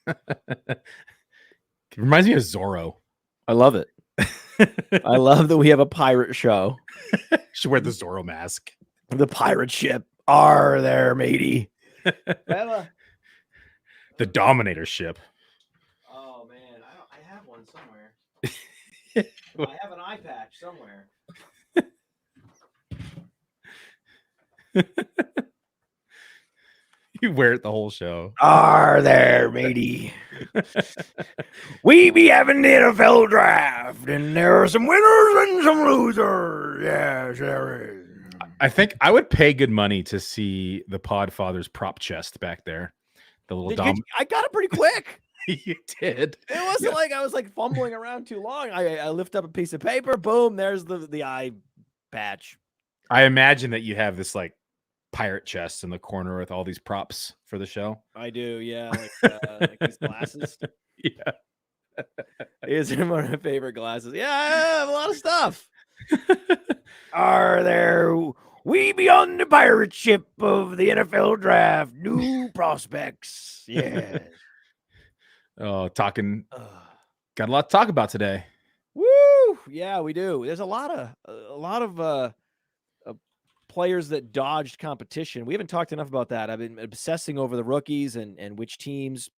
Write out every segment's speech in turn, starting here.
It reminds me of Zorro. I love it. I love that we have a pirate show. Should wear the Zorro mask. The pirate ship. Are there, matey? The Dominator ship. Oh man, I have one somewhere. I have an eye patch somewhere. You wear it the whole show. Are there, matey? We be having the NFL draft, and there are some winners and some losers. Yes, there is. I think I would pay good money to see the Podfather's prop chest back there. The little I got it pretty quick. You did. It wasn't like I was like fumbling around too long. I lift up a piece of paper. Boom. There's the eye patch. I imagine that you have this like pirate chest in the corner with all these props for the show. I do. Yeah. Like these glasses. Yeah. These are one of my favorite glasses. Yeah. I have a lot of stuff. Are there? We be on the pirate ship of the NFL draft. New prospects. Yeah. Oh, got a lot to talk about today. Woo! Yeah, we do. There's a lot of players that dodged competition. We haven't talked enough about that. I've been obsessing over the rookies and which teams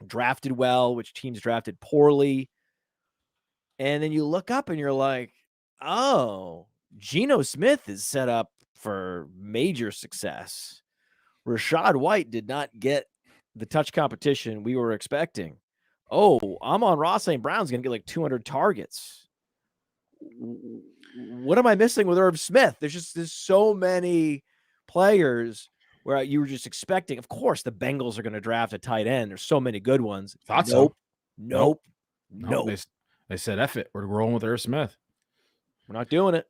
drafted well, which teams drafted poorly. And then you look up and you're like, oh, Geno Smith is set up for major success. Rachaad White did not get the touch competition we were expecting. Oh, Amon-Ra St. Brown's going to get like 200 targets. What am I missing with Irv Smith? There's so many players where you were just expecting. Of course, the Bengals are going to draft a tight end. There's so many good ones. Thought so. Nope. They said, F it. We're rolling with Irv Smith. We're not doing it.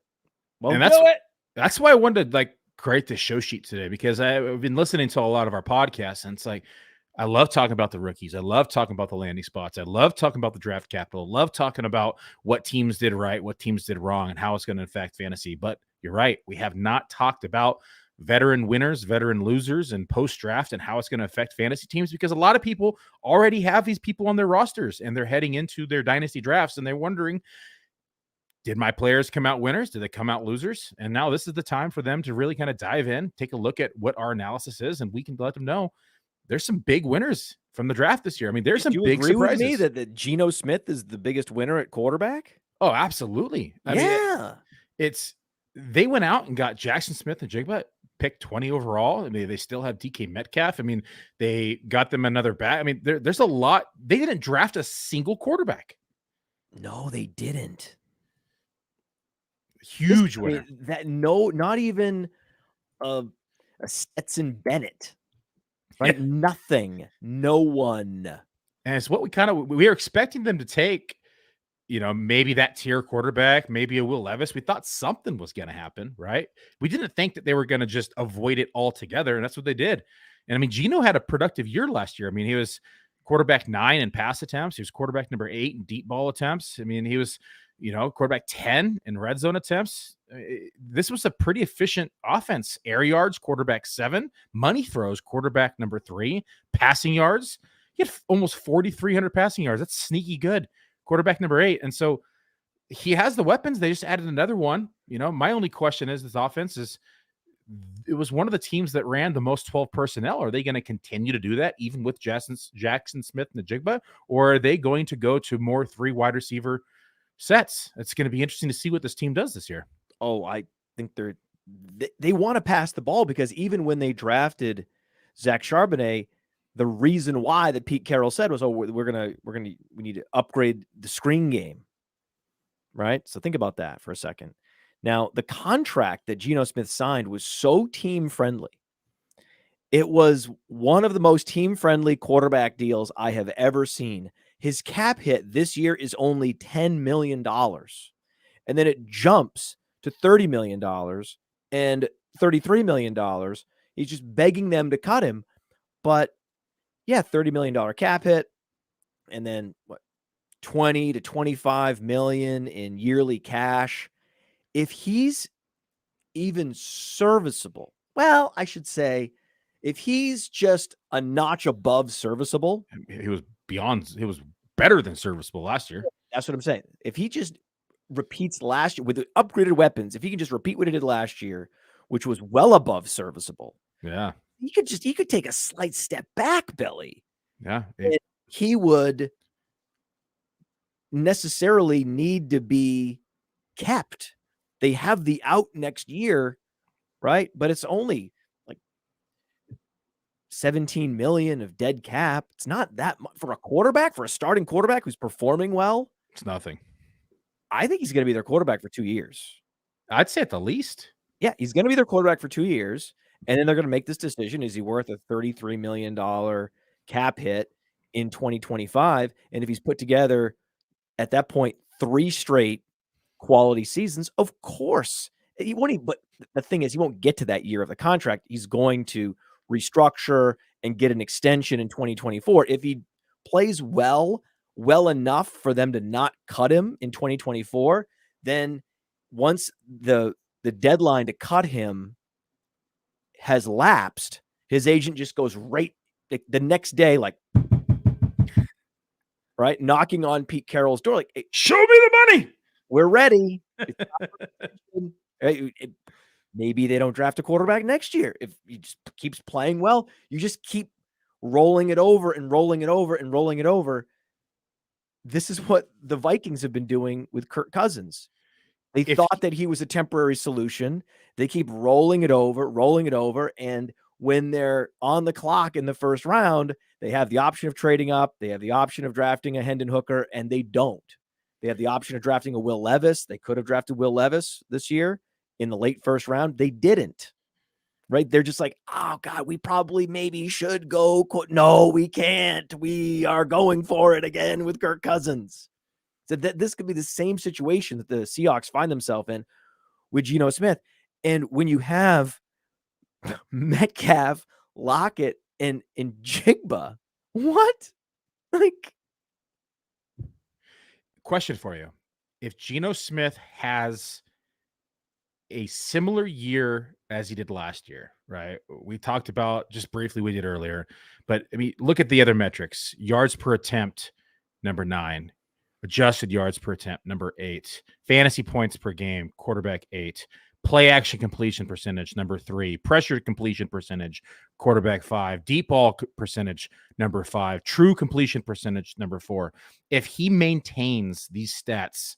And that's why I wanted to create this show sheet today, because I've been listening to a lot of our podcasts, and it's like, I love talking about the rookies. I love talking about the landing spots. I love talking about the draft capital. I love talking about what teams did right, what teams did wrong, and how it's going to affect fantasy. But you're right. We have not talked about veteran winners, veteran losers, and post-draft and how it's going to affect fantasy teams, because a lot of people already have these people on their rosters and they're heading into their dynasty drafts and they're wondering, did my players come out winners? Did they come out losers? And now this is the time for them to really kind of dive in, take a look at what our analysis is, and we can let them know there's some big winners from the draft this year. I mean, there's some big surprises. With me that Geno Smith is the biggest winner at quarterback? Oh, absolutely. I mean, they went out and got Jackson Smith and Jigba, picked 20 overall. I mean, they still have DK Metcalf. I mean, they got them another back. I mean, there's a lot. They didn't draft a single quarterback. No, they didn't. Huge winner. Not even a Stetson Bennett. Right? Yeah. Nothing. No one. And it's what we were expecting them to take, maybe that tier quarterback, maybe a Will Levis. We thought something was going to happen, right? We didn't think that they were going to just avoid it altogether, and that's what they did. And I mean, Geno had a productive year last year. I mean, he was quarterback 9 in pass attempts. He was quarterback number 8 in deep ball attempts. I mean, he was, quarterback 10 in red zone attempts. This was a pretty efficient offense. Air yards, quarterback 7. Money throws, quarterback number 3. Passing yards, he had almost 4,300 passing yards. That's sneaky good. Quarterback number 8. And so he has the weapons. They just added another one. My only question is, this offense it was one of the teams that ran the most 12 personnel. Are they going to continue to do that even with Jackson Smith and Najigba? Or are they going to go to more 3 wide receiver sets? It's going to be interesting to see what this team does this year. Oh, I think they want to pass the ball, because even when they drafted Zach Charbonnet, the reason why that Pete Carroll said was, we need to upgrade the screen game. Right? So think about that for a second. Now, the contract that Geno Smith signed was so team friendly. It was one of the most team friendly quarterback deals I have ever seen. His cap hit this year is only $10 million. And then it jumps to $30 million and $33 million. He's just begging them to cut him. But yeah, $30 million cap hit. And then 20 to 25 million in yearly cash. If he's even serviceable, well, I should say, If he's just a notch above serviceable, He was better than serviceable last year. that's what I'm saying. If he just repeats last year with the upgraded weapons, if he can just repeat what he did last year, which was well above serviceable, Yeah. he could take a slight step back, Billy. Yeah. He would necessarily need to be kept. They have the out next year, right? But it's only like 17 million of dead cap. It's not that much for a quarterback, for a starting quarterback who's performing well. It's nothing. I think he's going to be their quarterback for 2 years. I'd say at the least. Yeah, he's going to be their quarterback for 2 years. And then they're going to make this decision. Is he worth a $33 million cap hit in 2025? And if he's put together at that point 3 straight quality seasons, of course he won't. But the thing is, he won't get to that year of the contract. He's going to restructure and get an extension in 2024. If he plays well enough for them to not cut him in 2024, then once the deadline to cut him has lapsed, his agent just goes right the next day, like, right, knocking on Pete Carroll's door, like, hey, show me the money. We're ready. Maybe they don't draft a quarterback next year. If he just keeps playing well, you just keep rolling it over and rolling it over and rolling it over. This is what the Vikings have been doing with Kirk Cousins. They thought that he was a temporary solution. They keep rolling it over. And when they're on the clock in the first round, they have the option of trading up. They have the option of drafting a Hendon Hooker, and they don't. They have the option of drafting a Will Levis. They could have drafted Will Levis this year in the late first round. They didn't, right? They're just like, oh, God, we probably maybe should go. No, we can't. We are going for it again with Kirk Cousins. So this could be the same situation that the Seahawks find themselves in with Geno Smith. And when you have Metcalf, Lockett, and Jigba, what? Like, question for you. If Geno Smith has a similar year as he did last year, right? We talked about just briefly, we did earlier, but I mean, look at the other metrics. Yards per attempt, number 9. Adjusted yards per attempt, number 8. Fantasy points per game, quarterback 8. Play action completion percentage, number 3. Pressure completion percentage, quarterback 5. Deep ball percentage, number 5. True completion percentage, number 4. If he maintains these stats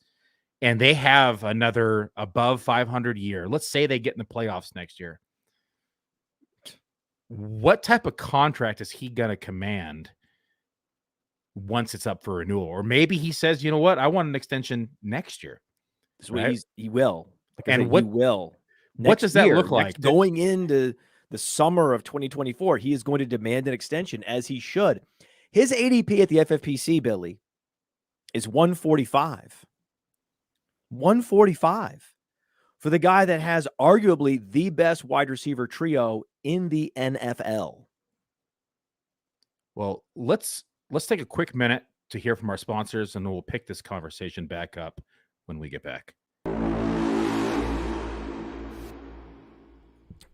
and they have another above 500 year, let's say they get in the playoffs next year, what type of contract is he going to command once it's up for renewal? Or maybe he says, you know what, I want an extension next year. Right? He will. And he will. What does that look like? Going into the summer of 2024, he is going to demand an extension, as he should. His ADP at the FFPC, Billy, is 145. 145 for the guy that has arguably the best wide receiver trio in the NFL. Well, let's take a quick minute to hear from our sponsors, and we'll pick this conversation back up when we get back.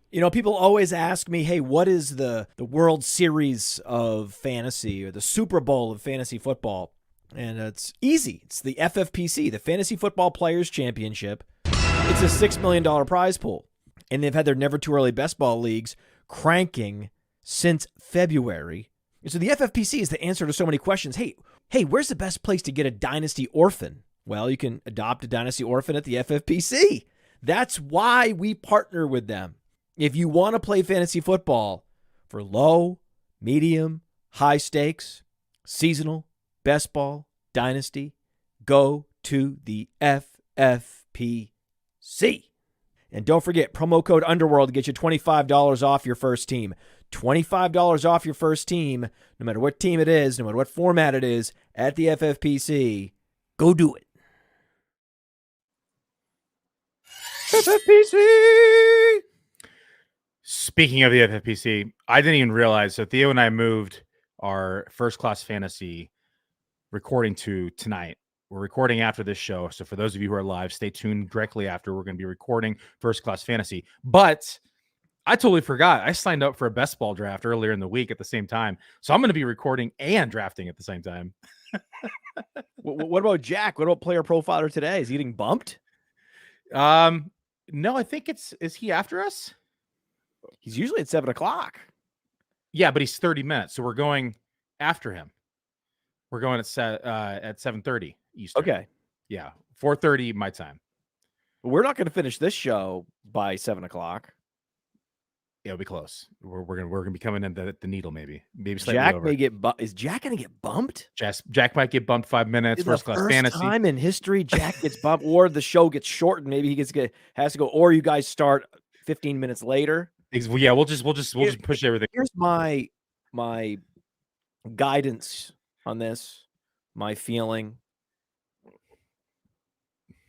You know, people always ask me, hey, what is the World Series of fantasy or the Super Bowl of fantasy football? And it's easy. It's the FFPC, the Fantasy Football Players Championship. It's a $6 million prize pool. And they've had their Never Too Early Best Ball leagues cranking since February. And so the FFPC is the answer to so many questions. Hey, where's the best place to get a Dynasty Orphan? Well, you can adopt a Dynasty Orphan at the FFPC. That's why we partner with them. If you want to play fantasy football for low, medium, high stakes, seasonal, best ball, dynasty, go to the FFPC. And don't forget, promo code Underworld to get you $25 off your first team. $25 off your first team, no matter what team it is, no matter what format it is, at the FFPC. Go do it. FFPC! Speaking of the FFPC, I didn't even realize. So Theo and I moved our First Class Fantasy recording to tonight. We're recording after this show. So for those of you who are live, stay tuned directly after. We're going to be recording First Class Fantasy. But I totally forgot. I signed up for a best ball draft earlier in the week at the same time. So I'm going to be recording and drafting at the same time. What about Jack? What about Player Profiler today? Is he getting bumped? No, I think is he after us? He's usually at 7:00. Yeah, but he's 30 minutes. So we're going after him. We're going at 7:30 Eastern. Okay. Yeah. 4:30 my time. We're not going to finish this show by 7:00. Yeah, it'll be close. We're gonna be coming in at the needle, maybe slightly Jack over. may get is Jack going to get bumped? Jack might get bumped 5 minutes. First fantasy time in history Jack gets bumped, or the show gets shortened. Maybe he has to go, or you guys start 15 minutes later. Yeah, we'll just push everything. Here's my guidance on this. My feeling.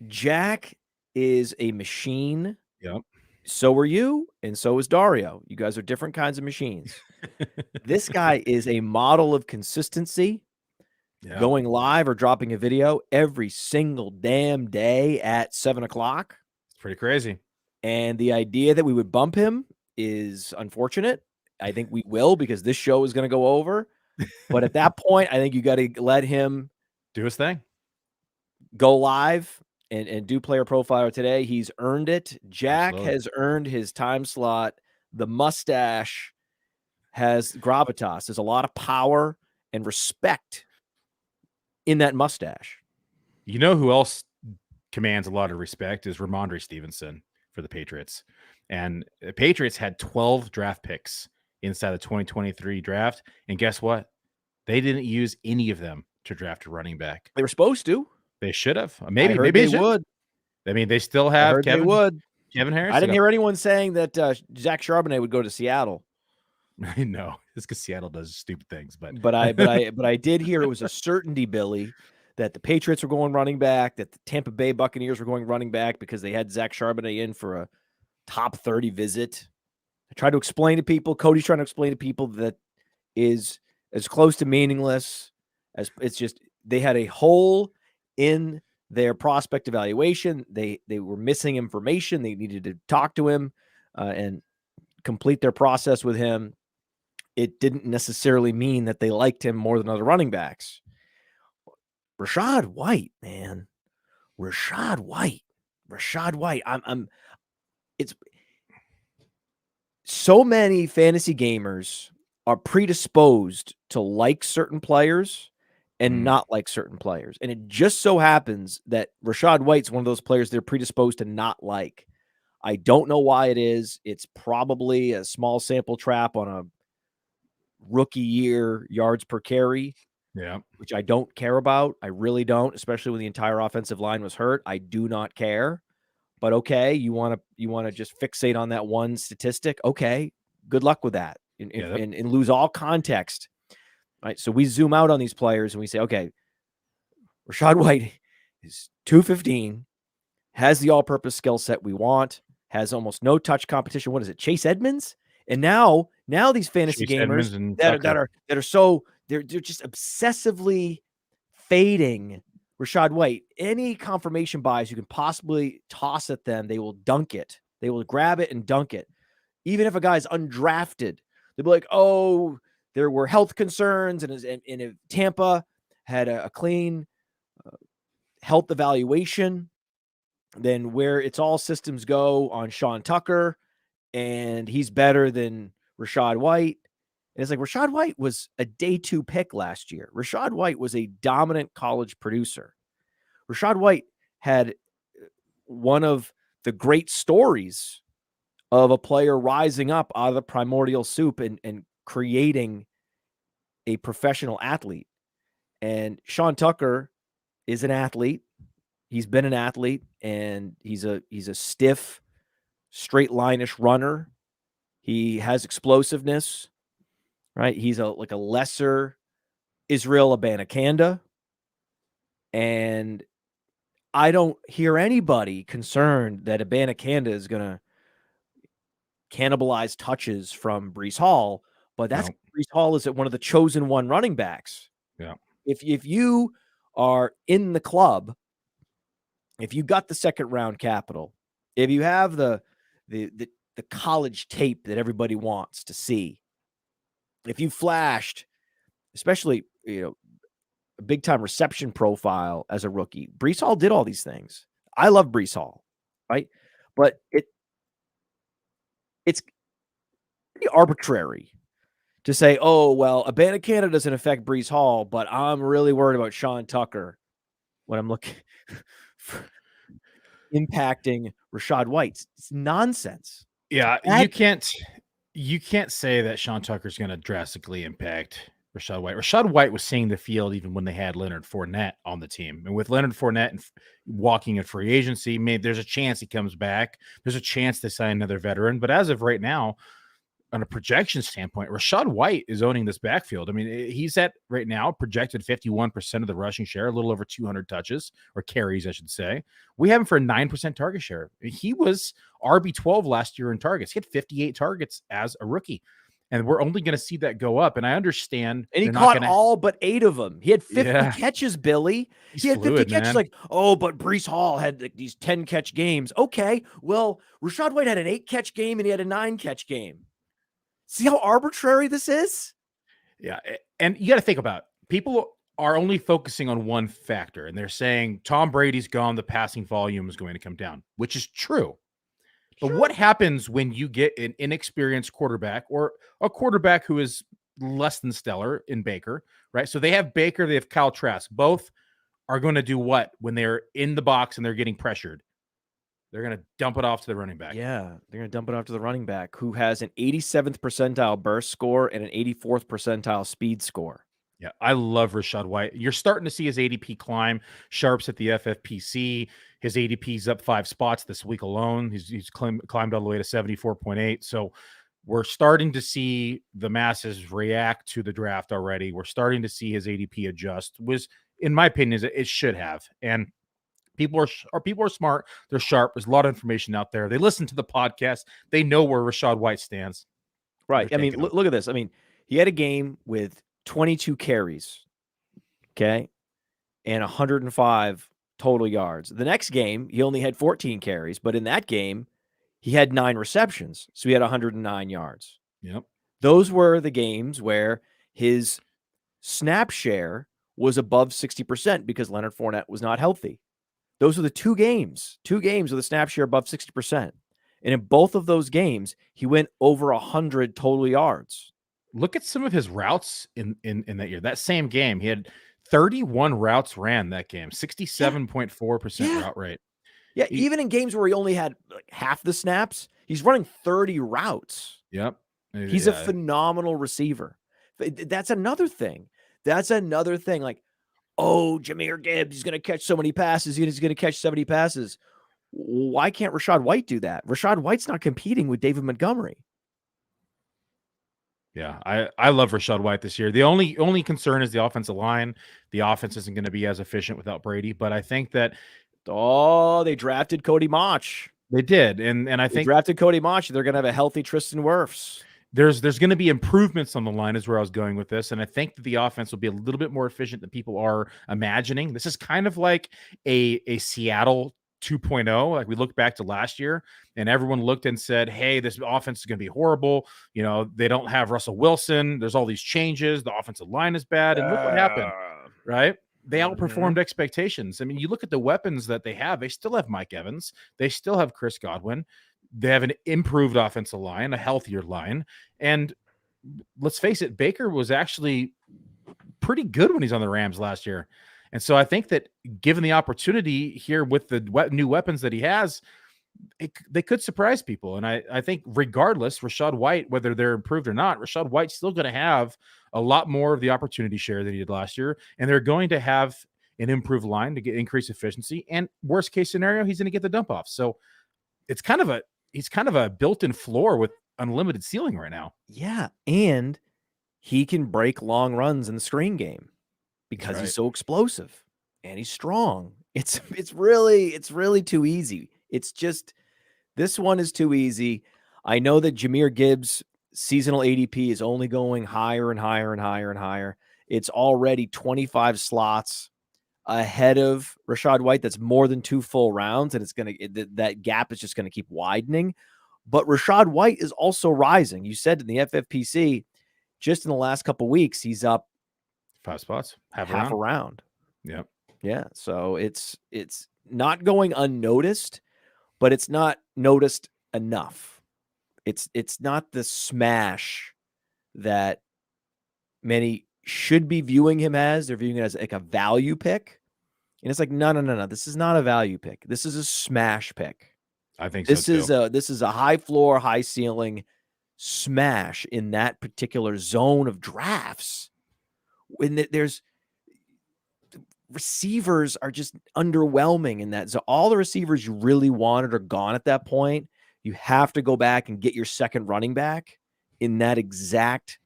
Jack is a machine. Yep. So are you, and so is Dario. You guys are different kinds of machines. This guy is a model of consistency, going live or dropping a video every single damn day at 7:00. It's pretty crazy. And the idea that we would bump him is unfortunate. I think we will, because this show is going to go over. But at that point, I think you got to let him do his thing, go live and do Player Profiler today. He's earned it. Jack Absolutely. has earned his time slot. The mustache has gravitas. There's a lot of power and respect in that mustache. You know who else commands a lot of respect is Rhamondre Stevenson for the Patriots. And the Patriots had 12 draft picks inside the 2023 draft. And guess what? They didn't use any of them to draft a running back. They were supposed to. They should have. Maybe they would. I mean, they still have Kevin Harris. I didn't hear anyone saying that Zach Charbonnet would go to Seattle. No, it's because Seattle does stupid things. But I did hear it was a certainty, Billy, that the Patriots were going running back, that the Tampa Bay Buccaneers were going running back because they had Zach Charbonnet in for a top 30 visit. I tried to explain to people. Cody's trying to explain to people that is as close to meaningless as it's just they had a hole in their prospect evaluation. They were missing information. They needed to talk to him and complete their process with him. It didn't necessarily mean that they liked him more than other running backs. Rachaad White, man. Rachaad White. It's so many fantasy gamers are predisposed to like certain players and not like certain players. And it just so happens that Rachaad White's one of those players they're predisposed to not like. I don't know why it is. It's probably a small sample trap on a rookie year yards per carry, which I don't care about. I really don't, especially when the entire offensive line was hurt. I do not care. But okay, you want to just fixate on that one statistic. Okay, good luck with that and lose all context. Right. So we zoom out on these players and we say, okay, Rachaad White is 215, has the all-purpose skill set we want, has almost no touch competition. What is it? Chase Edmonds? And now these fantasy gamers they're just obsessively fading Rachaad White. Any confirmation bias you can possibly toss at them, they will dunk it. They will grab it and dunk it. Even if a guy's undrafted, they'll be like, oh, there were health concerns, and if Tampa had a clean health evaluation, then where it's all systems go on Sean Tucker, and he's better than Rachaad White. And it's like Rachaad White was a day 2 pick last year. Rachaad White was a dominant college producer. Rachaad White had one of the great stories of a player rising up out of the primordial soup and creating a professional athlete. And Sean Tucker is an athlete. He's been an athlete, and he's a stiff, straight line-ish runner. He has explosiveness, right? He's like a lesser Israel Abanikanda. And I don't hear anybody concerned that Abanikanda is going to cannibalize touches from Breece Hall, but that's Breece Hall is at one of the chosen one running backs. Yeah. If you are in the club, if you got the second round capital, if you have the the college tape that everybody wants to see. If you flashed, especially, a big time reception profile as a rookie, Breece Hall did all these things. I love Breece Hall, right? But it's pretty arbitrary to say, oh, well, Abanikanda doesn't affect Breece Hall, but I'm really worried about Sean Tucker when I'm looking for impacting Rachaad White. It's nonsense. Yeah, you can't say that Sean Tucker's going to drastically impact Rachaad White. Rachaad White was seeing the field even when they had Leonard Fournette on the team. And with Leonard Fournette and walking in free agency, maybe there's a chance he comes back. There's a chance they sign another veteran. But as of right now, on a projection standpoint, Rachaad White is owning this backfield. I mean, he's at right now projected 51% of the rushing share, a little over 200 touches or carries, I should say. We have him for a 9% target share. He was RB12 last year in targets. He had 58 targets as a rookie. And we're only going to see that go up. And I understand. And he caught all but 8 of them. He had 50 catches, Billy. He had 50 catches. Like, oh, but Breece Hall had these 10 catch games. Okay, well, Rachaad White had an 8 catch game and he had a 9 catch game. See how arbitrary this is? Yeah. And you got to think about it. People are only focusing on one factor, and they're saying Tom Brady's gone, the passing volume is going to come down, which is true. But what happens when you get an inexperienced quarterback or a quarterback who is less than stellar in Baker, right? So they have Baker, they have Kyle Trask. Both are going to do what when they're in the box and they're getting pressured? They're going to dump it off to the running back. Yeah, they're going to dump it off to the running back who has an 87th percentile burst score and an 84th percentile speed score. Yeah, I love Rachaad White. You're starting to see his ADP climb. Sharps at the FFPC. His ADP's up 5 spots this week alone. He's climbed all the way to 74.8. So we're starting to see the masses react to the draft already. We're starting to see his ADP adjust, which, in my opinion, it should have. And people are smart. They're sharp. There's a lot of information out there. They listen to the podcast. They know where Rachaad White stands. Right. I mean, look at this. I mean, he had a game with 22 carries, okay, and 105 total yards. The next game, he only had 14 carries, but in that game, he had 9 receptions, so he had 109 yards. Yep. Those were the games where his snap share was above 60% because Leonard Fournette was not healthy. Those are the two games with a snap share above 60%. And in both of those games, he went over 100 total yards. Look at some of his routes in that year. That same game, he had 31 routes ran that game, 67.4% route rate. Yeah, even in games where he only had like half the snaps, he's running 30 routes. Yep. He's a phenomenal receiver. That's another thing. Like, oh, Jahmyr Gibbs is going to catch so many passes. He's going to catch 70 passes. Why can't Rachaad White do that? Rachaad White's not competing with David Montgomery. Yeah, I love Rachaad White this year. The only concern is the offensive line. The offense isn't going to be as efficient without Brady, but I think that they drafted Cody Mauch. They did, and I think they drafted Cody Mauch. They're going to have a healthy Tristan Wirfs. There's going to be improvements on the line is where I was going with this. And I think that the offense will be a little bit more efficient than people are imagining. This is kind of like a Seattle 2.0. Like we look back to last year and everyone looked and said, hey, this offense is going to be horrible. You know, they don't have Russell Wilson. There's all these changes. The offensive line is bad. And look what happened, right? They outperformed expectations. I mean, you look at the weapons that they have. They still have Mike Evans. They still have Chris Godwin. They have an improved offensive line, a healthier line. And let's face it, Baker was actually pretty good when he's on the Rams last year. And so I think that given the opportunity here with the new weapons that he has, they could surprise people. And I think regardless, Rachaad White, whether they're improved or not, Rachaad White's still going to have a lot more of the opportunity share than he did last year. And they're going to have an improved line to get increased efficiency. And worst case scenario, he's going to get the dump off. So he's kind of a built-in floor with unlimited ceiling right now. Yeah, and he can break long runs in the screen game because he's so explosive and he's strong. It's really too easy. It's just this one is too easy. I know that Jahmyr Gibbs' seasonal ADP is only going higher and higher and higher and higher. It's already 25 slots ahead of Rachaad White. That's more than 2 full rounds, and that gap is just going to keep widening. But Rachaad White is also rising. You said in the FFPC, just in the last couple of weeks, he's up 5 spots, half a around. round. Yep. Yeah. So it's not going unnoticed, but it's not noticed enough. It's not the smash that many should be viewing him as. They're viewing it as like a value pick. And it's like, no. This is not a value pick. This is a smash pick. I think so too. This is a high floor, high ceiling smash in that particular zone of drafts. When there's receivers are just underwhelming in that. So all the receivers you really wanted are gone at that point. You have to go back and get your second running back in that exact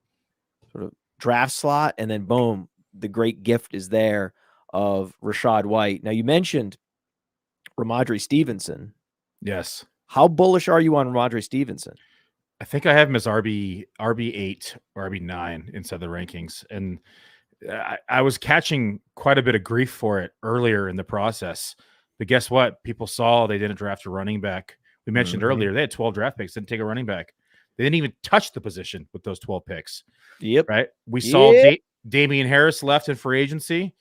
sort of draft slot. And then boom, the great gift is there of Rachaad White. Now you mentioned Rhamondre Stevenson. Yes. How bullish are you on Rhamondre Stevenson? I think I have him as RB8 or RB9 inside the rankings. And I was catching quite a bit of grief for it earlier in the process. But guess what? People saw they didn't draft a running back. We mentioned earlier, they had 12 draft picks, didn't take a running back. They didn't even touch the position with those 12 picks. Yep. Right. We saw Damian Harris left in free agency,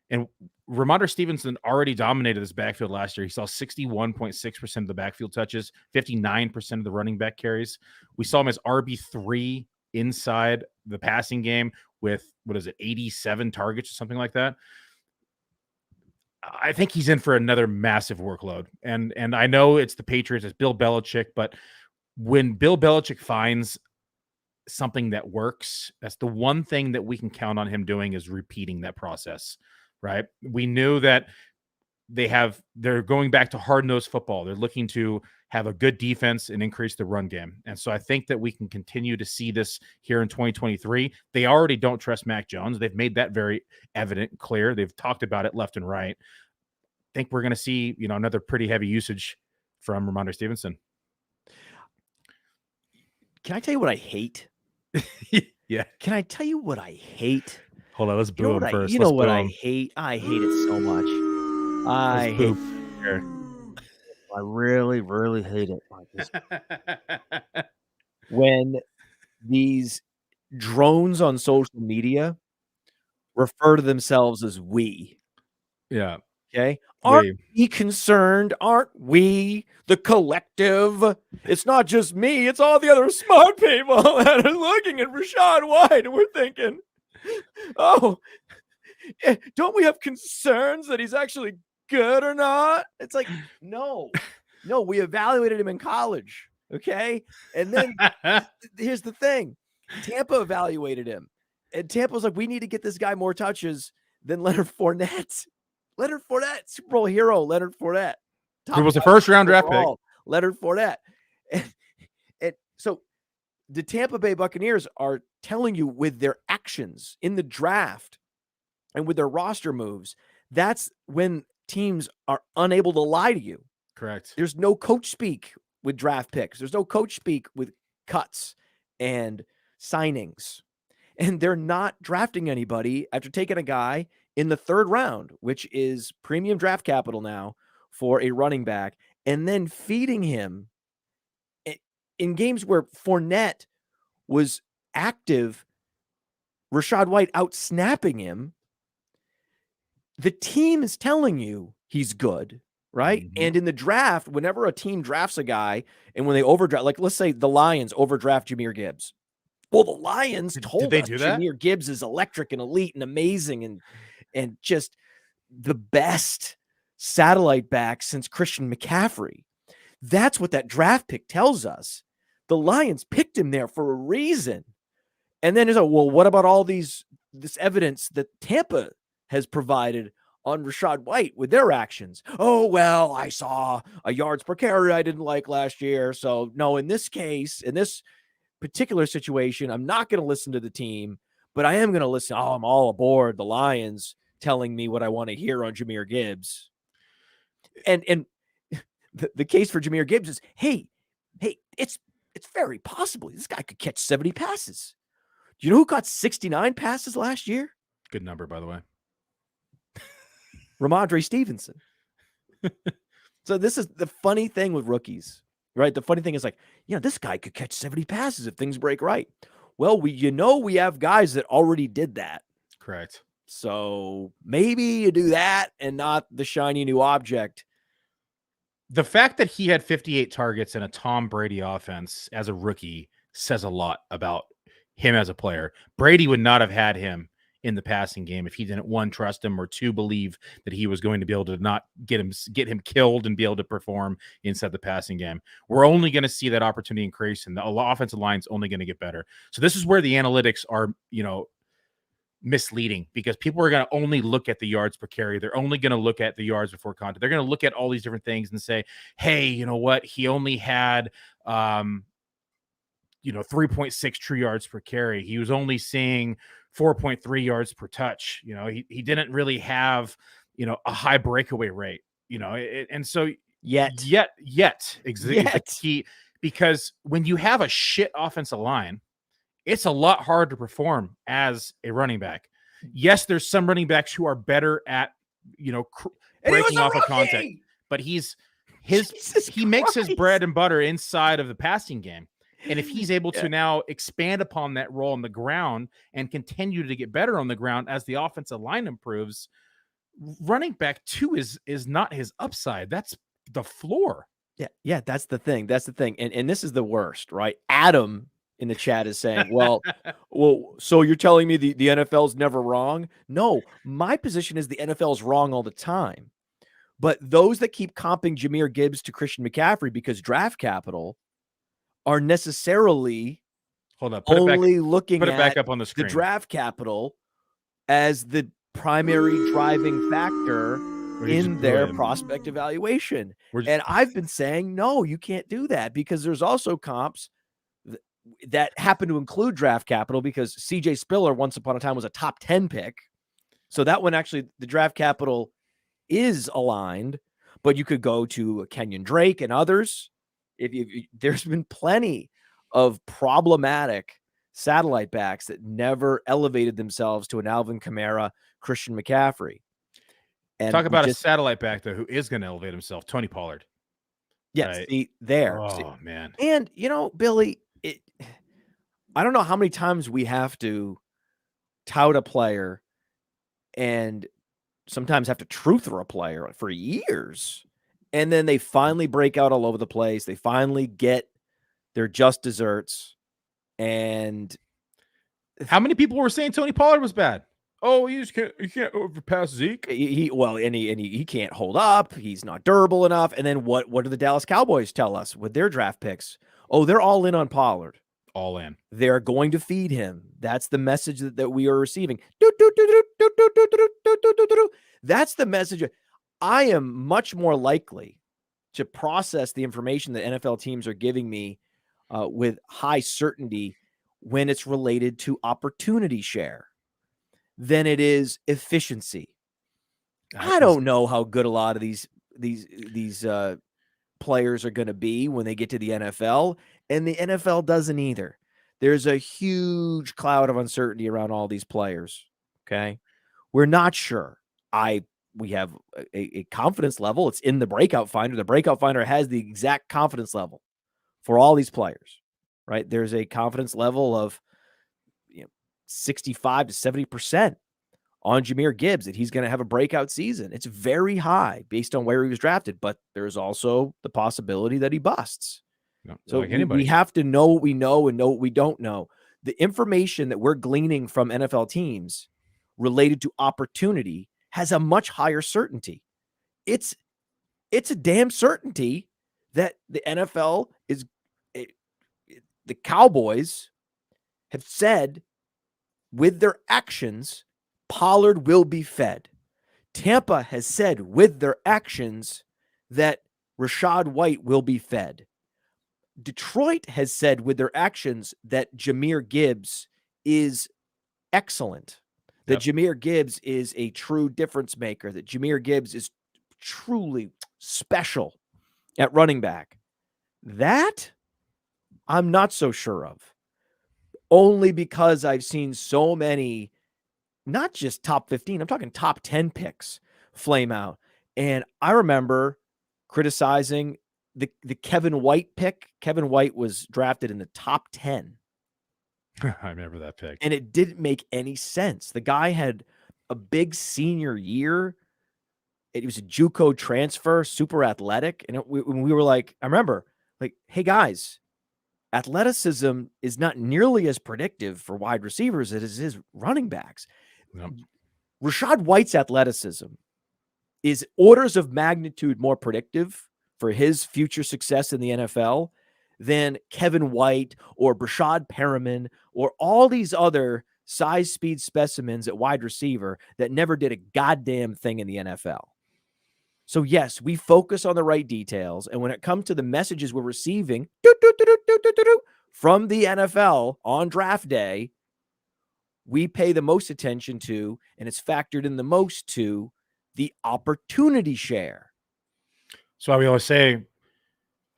and Rhamondre Stevenson already dominated this backfield last year. He saw 61.6% of the backfield touches, 59% of the running back carries. We saw him as RB3 inside the passing game with, 87 targets or something like that. I think he's in for another massive workload. And I know it's the Patriots, it's Bill Belichick, but when Bill Belichick finds something that works, that's the one thing that we can count on him doing, is repeating that process, right? We knew that they're going back to hard-nosed football. They're looking to have a good defense and increase the run game. And so I think that we can continue to see this here in 2023. They already don't trust Mac Jones. They've made that very evident and clear. They've talked about it left and right. I think we're going to see, another pretty heavy usage from Rhamondre Stevenson. Can I tell you what I hate? Yeah. Can I tell you what I hate? Hold on, let's boo him first. You know what I hate? I hate it so much. I hate it. I really, really hate it. When these drones on social media refer to themselves as we. Yeah. Okay. Aren't we concerned? Aren't we the collective? It's not just me. It's all the other smart people that are looking at Rachaad White, and we're thinking, oh, don't we have concerns that he's actually good or not? It's like, no, we evaluated him in college. Okay. And then here's the thing. Tampa evaluated him, and Tampa was like, we need to get this guy more touches than Leonard Fournette. Super Bowl hero, Leonard Fournette. It was a first-round draft pick. Leonard Fournette. And so the Tampa Bay Buccaneers are telling you with their actions in the draft and with their roster moves, that's when teams are unable to lie to you. Correct. There's no coach speak with draft picks. There's no coach speak with cuts and signings. And they're not drafting anybody after taking a guy in the third round, which is premium draft capital now for a running back, and then feeding him in games where Fournette was active, Rachaad White out snapping him. The team is telling you he's good, right? Mm-hmm. And in the draft, whenever a team drafts a guy, and when they overdraft, like let's say the Lions overdraft Jahmyr Gibbs. Well, the Lions told us Jahmyr Gibbs is electric and elite and amazing and just the best satellite back since Christian McCaffrey. That's what that draft pick tells us. The Lions picked him there for a reason. And then there's well, what about all this evidence that Tampa has provided on Rachaad White with their actions? Oh, well, I saw a yards per carry I didn't like last year. So no, in this case, in this particular situation, I'm not going to listen to the team, but I am going to listen. Oh, I'm all aboard the Lions telling me what I want to hear on Jahmyr Gibbs. And the case for Jahmyr Gibbs is, hey, it's very possible this guy could catch 70 passes. Do you know who caught 69 passes last year? Good number, by the way. Rhamondre Stevenson. So this is the funny thing with rookies. right? The funny thing is, like, this guy could catch 70 passes if things break right. Well, we have guys that already did that. Correct. So maybe you do that and not the shiny new object. The fact that he had 58 targets in a Tom Brady offense as a rookie says a lot about him as a player. Brady would not have had him in the passing game if he didn't, one, trust him, or two, believe that he was going to be able to not get him killed and be able to perform inside the passing game. We're only going to see that opportunity increase, and the offensive line's only going to get better. So this is where the analytics are, misleading, because people are going to only look at the yards per carry. They're only going to look at the yards before contact. They're going to look at all these different things and say, hey, you know what? He only had, 3.6 true yards per carry. He was only seeing 4.3 yards per touch. He didn't really have, a high breakaway rate, and so Yet exactly the key, because when you have a shit offensive line, it's a lot harder to perform as a running back. Yes, there's some running backs who are better at, breaking off a contact, but he makes his bread and butter inside of the passing game. And if he's able to now expand upon that role on the ground and continue to get better on the ground as the offensive line improves, running back 2 is not his upside. That's the floor. Yeah, that's the thing. And this is the worst, right? Adam in the chat is saying, well, so you're telling me the NFL's never wrong? No, my position is the NFL's wrong all the time. But those that keep comping Jahmyr Gibbs to Christian McCaffrey because draft capital are necessarily only looking at back up on the screen. The draft capital as the primary driving factor in their prospect evaluation. And I've been saying, no, you can't do that, because there's also comps that happen to include draft capital, because CJ Spiller once upon a time was a top 10 pick. So that one, actually, the draft capital is aligned, but you could go to Kenyon Drake and others. There's been plenty of problematic satellite backs that never elevated themselves to an Alvin Kamara, Christian McCaffrey. And talk about a satellite back, though, who is going to elevate himself, Tony Pollard. Yes, right? Oh, man. And, Billy, I don't know how many times we have to tout a player and sometimes have to truth-er a player for years. And then they finally break out all over the place. They finally get their just desserts. And how many people were saying Tony Pollard was bad? Oh, you can't overpass Zeke. He can't hold up. He's not durable enough. And then what do the Dallas Cowboys tell us with their draft picks? Oh, they're all in on Pollard. All in. They're going to feed him. That's the message that we are receiving. That's the message. I am much more likely to process the information that NFL teams are giving me with high certainty when it's related to opportunity share than it is efficiency. I don't know how good a lot of these players are going to be when they get to the NFL, and the NFL doesn't either. There's a huge cloud of uncertainty around all these players. Okay, we're not sure. We have a confidence level. It's in the breakout finder. The breakout finder has the exact confidence level for all these players, right? There's a confidence level of 65 to 70% on Jahmyr Gibbs that he's going to have a breakout season. It's very high based on where he was drafted, but there's also the possibility that he busts. So we have to know what we know and know what we don't know. The information that we're gleaning from NFL teams related to opportunity has a much higher certainty. It's a damn certainty that the NFL is the Cowboys have said with their actions, Pollard will be fed. Tampa has said with their actions that Rachaad White will be fed. Detroit has said with their actions that Jahmyr Gibbs is excellent, that Jahmyr Gibbs is a true difference maker, that Jahmyr Gibbs is truly special at running back. That I'm not so sure of, only because I've seen so many, not just top 15, I'm talking top 10 picks flame out. And I remember criticizing the Kevin White pick. Kevin White was drafted in the top 10. I remember that pick. And it didn't make any sense. The guy had a big senior year. It was a JUCO transfer, super athletic. And when we were like, I remember, like, hey, guys, athleticism is not nearly as predictive for wide receivers as it is running backs. Yep. Rachaad White's athleticism is orders of magnitude more predictive for his future success in the NFL than Kevin White or Rachaad Perine or all these other size, speed specimens at wide receiver that never did a goddamn thing in the NFL. So yes, we focus on the right details. And when it comes to the messages we're receiving from the NFL on draft day, we pay the most attention to, and it's factored in the most to, the opportunity share. So we always say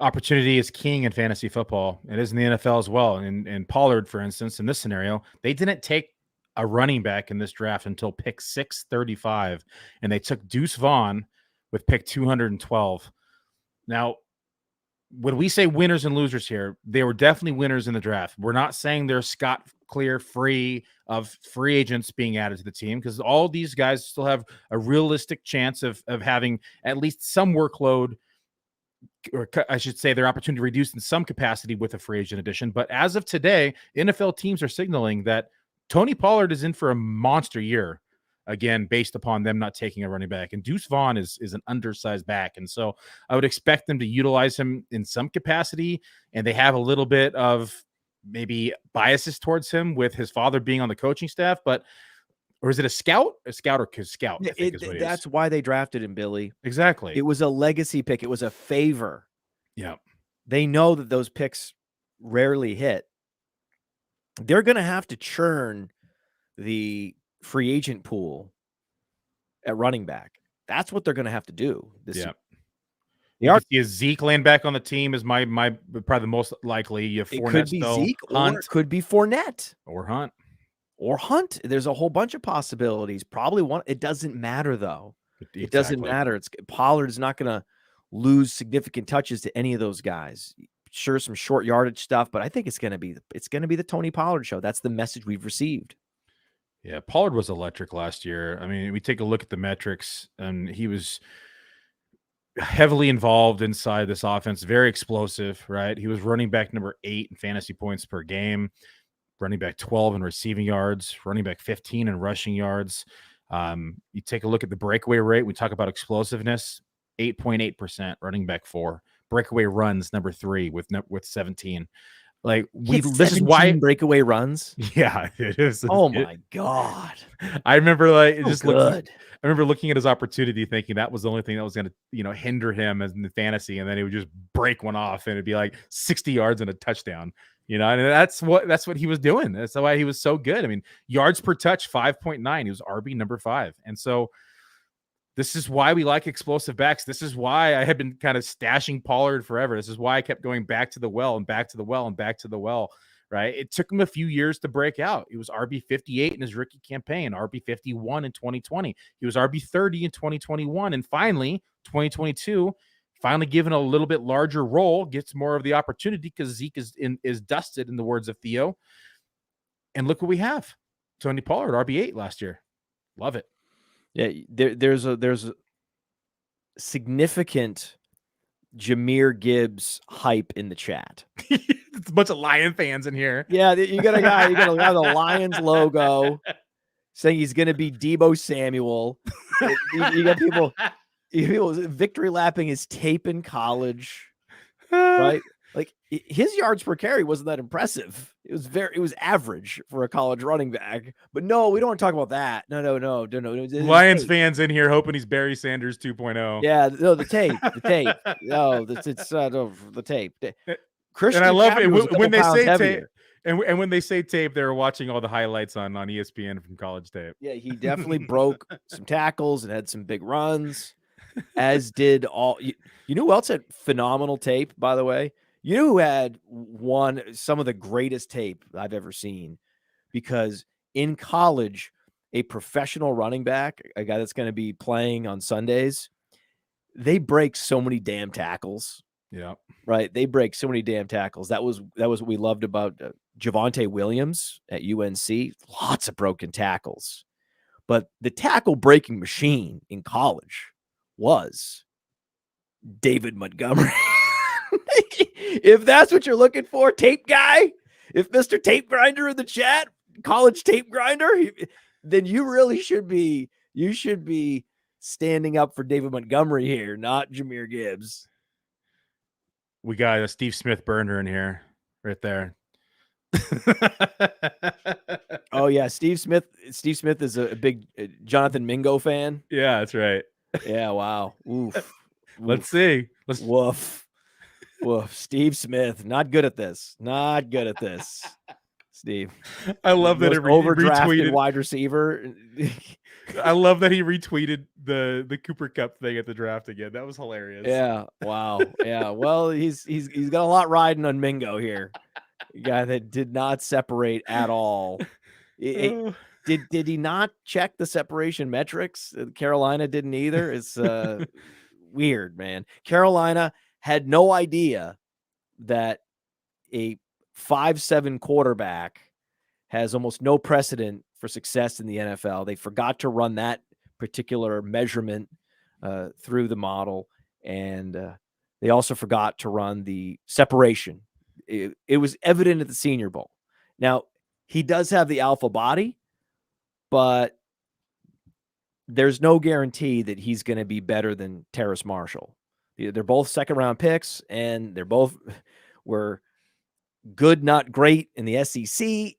opportunity is king in fantasy football. It is in the NFL as well. And Pollard, for instance, in this scenario, they didn't take a running back in this draft until pick 635, and they took Deuce Vaughn with pick 212. Now, when we say winners and losers here, they were definitely winners in the draft. We're not saying they're scot clear free of free agents being added to the team, because all these guys still have a realistic chance of having at least some workload, or I should say their opportunity reduced in some capacity with a free agent addition. But as of today, NFL teams are signaling that Tony Pollard is in for a monster year, again, based upon them not taking a running back. And Deuce Vaughn is an undersized back. And so I would expect them to utilize him in some capacity. And they have a little bit of maybe biases towards him with his father being on the coaching staff. Or is it a scout? A scout or scout? I think is what it that's is. why they drafted him, Billy. Exactly. It was a legacy pick. It was a favor. Yeah. They know that those picks rarely hit. They're going to have to churn the free agent pool at running back. That's what they're going to have to do. You see a Zeke laying back on the team is my probably the most likely. You have Fournette, it could be Zeke, Hunt, or it could be Fournette or Hunt. Or Hunt. There's a whole bunch of possibilities. Probably one. It doesn't matter though. Exactly. It doesn't matter. Pollard's not going to lose significant touches to any of those guys. Sure, some short yardage stuff, but I think it's going to be the Tony Pollard show. That's the message we've received. Yeah, Pollard was electric last year. I mean, we take a look at the metrics, and he was heavily involved inside this offense, very explosive, right? He was running back number 8 in fantasy points per game, running back 12 in receiving yards, running back 15 in rushing yards. You take a look at the breakaway rate. We talk about explosiveness, 8.8%, running back 4. Breakaway runs, number 3 with 17. Like this is why breakaway runs. Yeah, it is. Oh my God. I remember I remember looking at his opportunity thinking that was the only thing that was going to, hinder him as in the fantasy. And then he would just break one off and it'd be like 60 yards and a touchdown, and that's what he was doing. That's why he was so good. I mean, yards per touch, 5.9. He was RB number 5. And so this is why we like explosive backs. This is why I had been kind of stashing Pollard forever. This is why I kept going back to the well and back to the well and back to the well, right? It took him a few years to break out. He was RB 58 in his rookie campaign, RB 51 in 2020. He was RB 30 in 2021. And finally, 2022, finally given a little bit larger role, gets more of the opportunity because Zeke is dusted, in the words of Theo. And look what we have. Tony Pollard, RB 8 last year. Love it. Yeah, there's a significant Jahmyr Gibbs hype in the chat. It's a bunch of Lion fans in here. Yeah, you got a guy with the Lions logo saying he's going to be Deebo Samuel. You got people victory lapping his tape in college, right? Like his yards per carry wasn't that impressive. It was average for a college running back. But no, we don't want to talk about that. No. Lions fans in here hoping he's Barry Sanders 2.0. Yeah, no, the tape. No, it's the tape. Christian, and I love it when they say tape. And when they say tape, they're watching all the highlights on ESPN from college tape. Yeah, he definitely broke some tackles and had some big runs, as did all. You know who else had phenomenal tape, by the way? You know who had some of the greatest tape I've ever seen? Because in college, a professional running back, a guy that's going to be playing on Sundays, they break so many damn tackles. Yeah. Right. They break so many damn tackles. That was what we loved about Javonte Williams at UNC. Lots of broken tackles. But the tackle breaking machine in college was David Montgomery. If that's what you're looking for, tape guy, if Mr. Tape Grinder in the chat, college tape grinder, then you really should be standing up for David Montgomery here, not Jahmyr Gibbs. We got a Steve Smith burner in here, right there. Oh yeah, Steve Smith is a big Jonathan Mingo fan. Yeah, that's right. Yeah, wow. Oof. Let's see. Woof. Woof. Steve Smith, not good at this. Not good at this. Steve. I love that it overdrafted wide receiver. I love that he retweeted the Cooper Cup thing at the draft again. That was hilarious. Yeah. Wow. Yeah. Well, he's got a lot riding on Mingo here. A guy that did not separate at all. Did he not check the separation metrics? Carolina didn't either. It's weird, man. Carolina had no idea that a 5'7" quarterback has almost no precedent for success in the NFL. They forgot to run that particular measurement through the model, and they also forgot to run the separation. It was evident at the Senior Bowl. Now, he does have the alpha body, but there's no guarantee that he's going to be better than Terrace Marshall. They're both second-round picks, and they're both were good, not great in the SEC.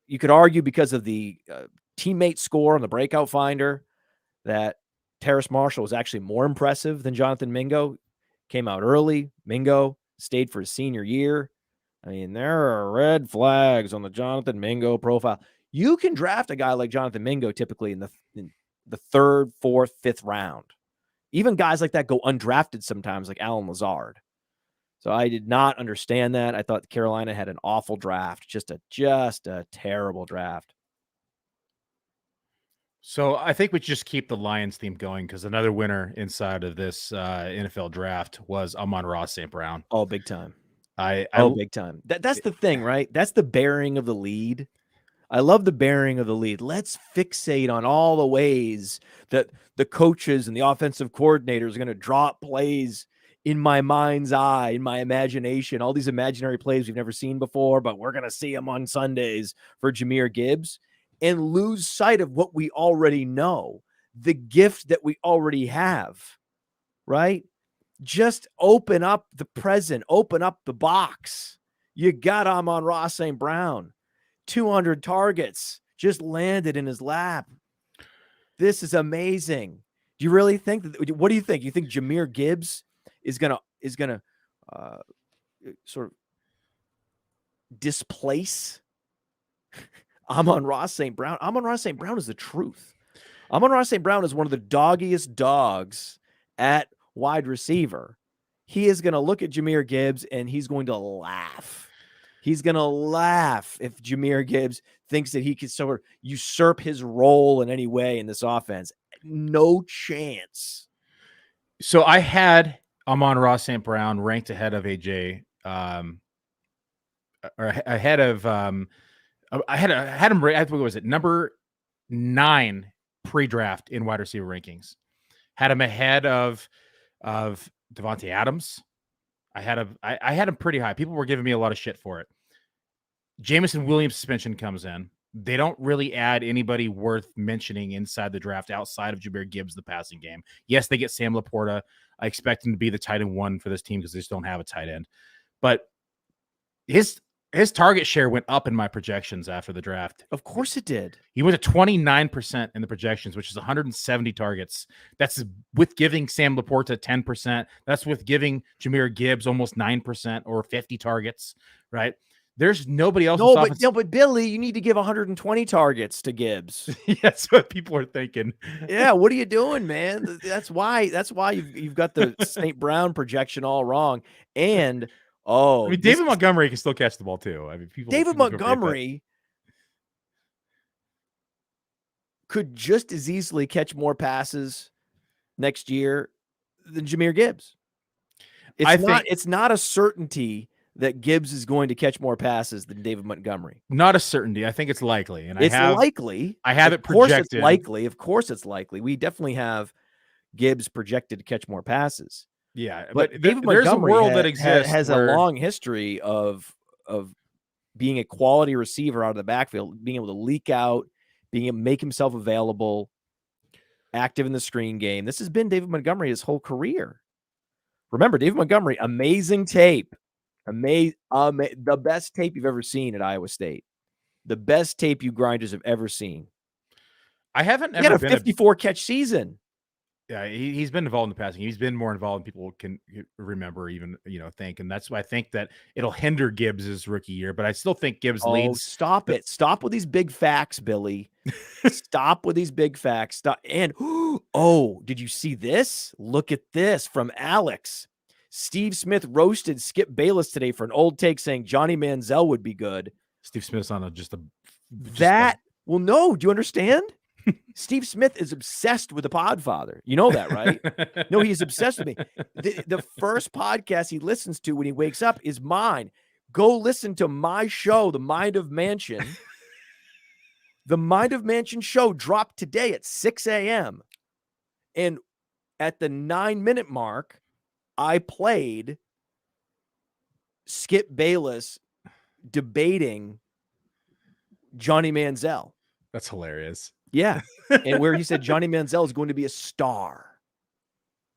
You could argue because of the teammate score on the Breakout Finder that Terrace Marshall was actually more impressive than Jonathan Mingo. Came out early. Mingo stayed for his senior year. I mean, there are red flags on the Jonathan Mingo profile. You can draft a guy like Jonathan Mingo typically in the third, fourth, fifth round. Even guys like that go undrafted sometimes, like Alan Lazard. So I did not understand that. I thought Carolina had an awful draft, just a terrible draft. So I think we just keep the Lions theme going because another winner inside of this NFL draft was Amon-Ra St. Brown. Oh, big time. Big time. That's the thing, right? That's the bearing of the lead. I love the bearing of the lead. Let's fixate on all the ways that the coaches and the offensive coordinators are going to draw up plays in my mind's eye, in my imagination, all these imaginary plays we've never seen before, but we're going to see them on Sundays for Jahmyr Gibbs, and lose sight of what we already know, the gift that we already have, right? Just open up the present, open up the box. You got Amon-Ra St. Brown. 200 targets just landed in his lap. This is amazing. Do you really think that? What do you think? You think Jahmyr Gibbs is gonna sort of displace Amon-Ra St. Brown? Amon-Ra St. Brown is the truth. Amon-Ra St. Brown is one of the doggiest dogs at wide receiver. He is going to look at Jahmyr Gibbs and he's going to laugh. He's going to laugh if Jahmyr Gibbs thinks that he can sort of usurp his role in any way in this offense. No chance. So I had Amon-Ra St. Brown ranked ahead of AJ, or ahead of I had him. I think what was it, number 9 pre-draft in wide receiver rankings. Had him ahead of Devontae Adams. I had him pretty high. People were giving me a lot of shit for it. Jameson Williams suspension comes in. They don't really add anybody worth mentioning inside the draft outside of Jahmyr Gibbs, the passing game. Yes, they get Sam Laporta. I expect him to be the tight end 1 for this team because they just don't have a tight end. But his target share went up in my projections after the draft. Of course it did. He went to 29% in the projections, which is 170 targets. That's with giving Sam Laporta 10%. That's with giving Jahmyr Gibbs almost 9% or 50 targets, right? There's nobody else. But Billy, you need to give 120 targets to Gibbs. That's what people are thinking. Yeah, what are you doing, man? That's why you've got the St. Brown projection all wrong. And I mean, David Montgomery can still catch the ball too. I mean, David Montgomery could just as easily catch more passes next year than Jahmyr Gibbs. It's not a certainty that Gibbs is going to catch more passes than David Montgomery. Not a certainty. I think it's likely, and likely. I have it projected. Of course, it's likely. Of course, it's likely. We definitely have Gibbs projected to catch more passes. Yeah, but David there's Montgomery a world that exists has a long history of being a quality receiver out of the backfield, being able to leak out, being able to make himself available, active in the screen game. This has been David Montgomery his whole career. Remember, David Montgomery, amazing tape. The best tape you've ever seen at Iowa State. The best tape you grinders have ever seen. I haven't he had a 54 catch season. Yeah, he's been involved in the passing. He's been more involved than people can remember, even think, and that's why I think that it'll hinder Gibbs' rookie year. But I still think Gibbs leads. Stop it! Stop with these big facts, Billy. Stop with these big facts. Stop. And did you see this? Look at this from Alex. Steve Smith roasted Skip Bayless today for an old take, saying Johnny Manziel would be good. Steve Smith's on Well, no. Do you understand? Steve Smith is obsessed with the Podfather. You know that, right? No, he's obsessed with me. The first podcast he listens to when he wakes up is mine. Go listen to my show, The Mind of Mansion. The Mind of Mansion show dropped today at 6 a.m. And at the 9-minute mark, I played Skip Bayless debating Johnny Manziel. That's hilarious. Yeah. And where he said Johnny Manziel is going to be a star.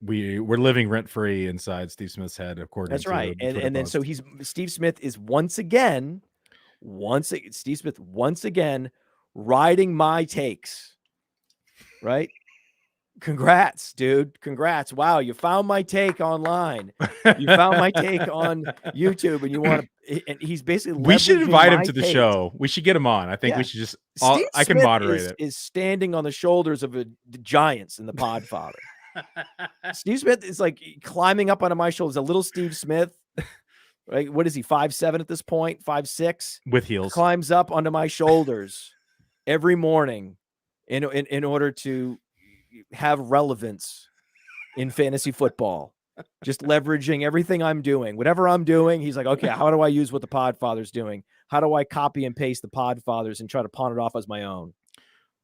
We're living rent-free inside Steve Smith's head, according That's to right. And then post. so Steve Smith is once again riding my takes. Right? Congrats, dude. Congrats. Wow, you found my take online. You found my take on YouTube, and you want to. And he's basically. We should invite him to the show. We should get him on. I think we should just. I can moderate it. Is standing on the shoulders of the giants in the Podfather. Steve Smith is like climbing up onto my shoulders. A little Steve Smith, right? What is he? 5'7" at this point? 5'6" with heels. Climbs up onto my shoulders every morning in order to have relevance in fantasy football, just leveraging everything I'm doing, whatever I'm doing. He's like, okay, how do I use what the Podfather's doing? How do I copy and paste the Podfathers and try to pawn it off as my own?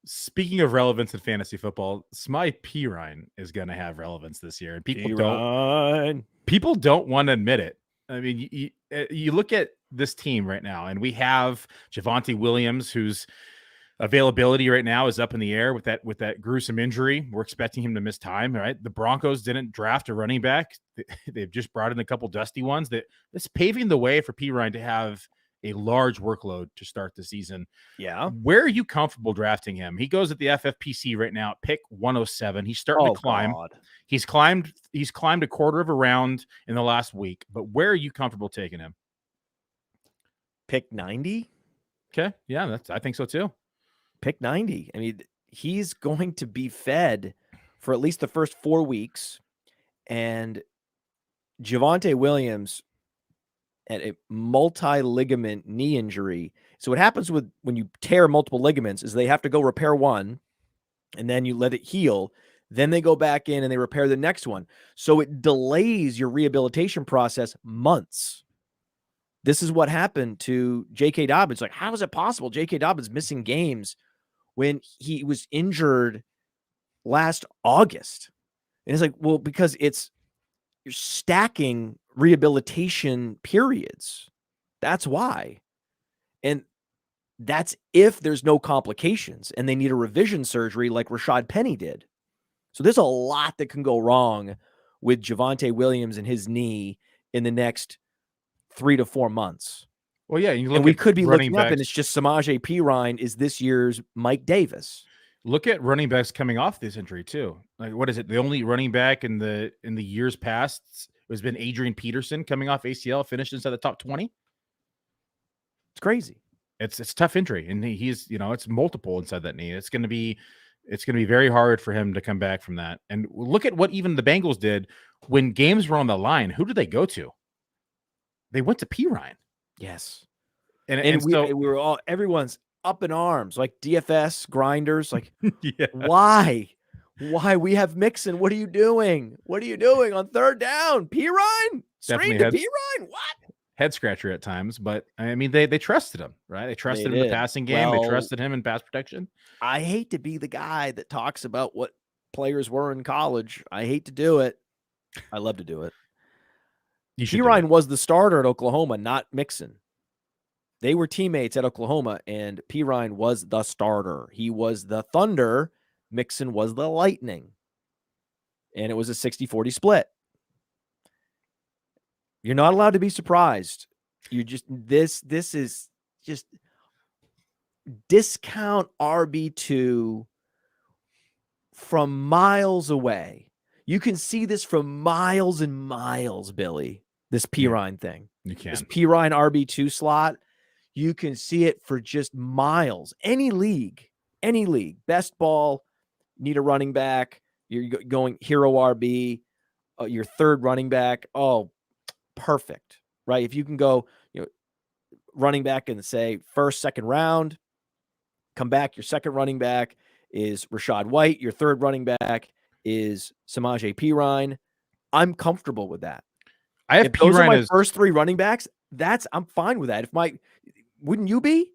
Speaking of relevance in fantasy football, Samaje Perine is going to have relevance this year, and people don't want to admit it. I mean, you look at this team right now, and we have Javonte Williams, whose availability right now is up in the air with that gruesome injury. We're expecting him to miss time, right? The Broncos didn't draft a running back. They've just brought in a couple dusty ones. That's paving the way for Perine to have a large workload to start the season. Yeah. Where are you comfortable drafting him? He goes at the FFPC right now at pick 107. He's starting to climb. God. He's climbed a quarter of a round in the last week, but where are you comfortable taking him? Pick 90? Okay. Yeah, I think so too. Pick 90. I mean, he's going to be fed for at least the first 4 weeks. And Javonte Williams at a multi-ligament knee injury. So what happens when you tear multiple ligaments is they have to go repair one, and then you let it heal. Then they go back in and they repair the next one. So it delays your rehabilitation process months. This is what happened to J.K. Dobbins. Like, how is it possible J.K. Dobbins missing games when he was injured last August? And it's like, well, because you're stacking rehabilitation periods. That's why. And that's if there's no complications and they need a revision surgery like Rachaad Penny did. So there's a lot that can go wrong with Javonte Williams and his knee in the next 3 to 4 months. Well, yeah, we could be looking up, and it's just Samaje Perine is this year's Mike Davis. Look at running backs coming off this injury too. Like, what is it? The only running back in the years past has been Adrian Peterson coming off ACL, finished inside the top 20. It's crazy. It's a tough injury, and he's it's multiple inside that knee. It's going to be very hard for him to come back from that. And look at what even the Bengals did when games were on the line. Who did they go to? They went to Perine. Yes. And we were everyone's up in arms, like DFS grinders. Like, yeah. Why? Why we have Mixon? What are you doing? What are you doing on third down? Perine? Screen to Perine? What? Head scratcher at times, but I mean, they trusted him, right? They trusted him in the passing game. They trusted him in pass protection. I hate to be the guy that talks about what players were in college. I hate to do it. I love to do it. Perine was the starter at Oklahoma, not Mixon. They were teammates at Oklahoma, and Perine was the starter. He was the Thunder. Mixon was the Lightning. And it was a 60-40 split. You're not allowed to be surprised. You just this is just discount RB2 from miles away. You can see this from miles and miles, Billy. This Perine thing. You can. This Perine RB2 slot. You can see it for just miles. Any league, best ball, need a running back. You're going hero RB, your third running back. Oh, perfect, right? If you can go, running back in, say, first, second round, come back. Your second running back is Rachaad White. Your third running back is Samaje Perine. I'm comfortable with that. If those are my first three running backs, I'm fine with that. Wouldn't you be?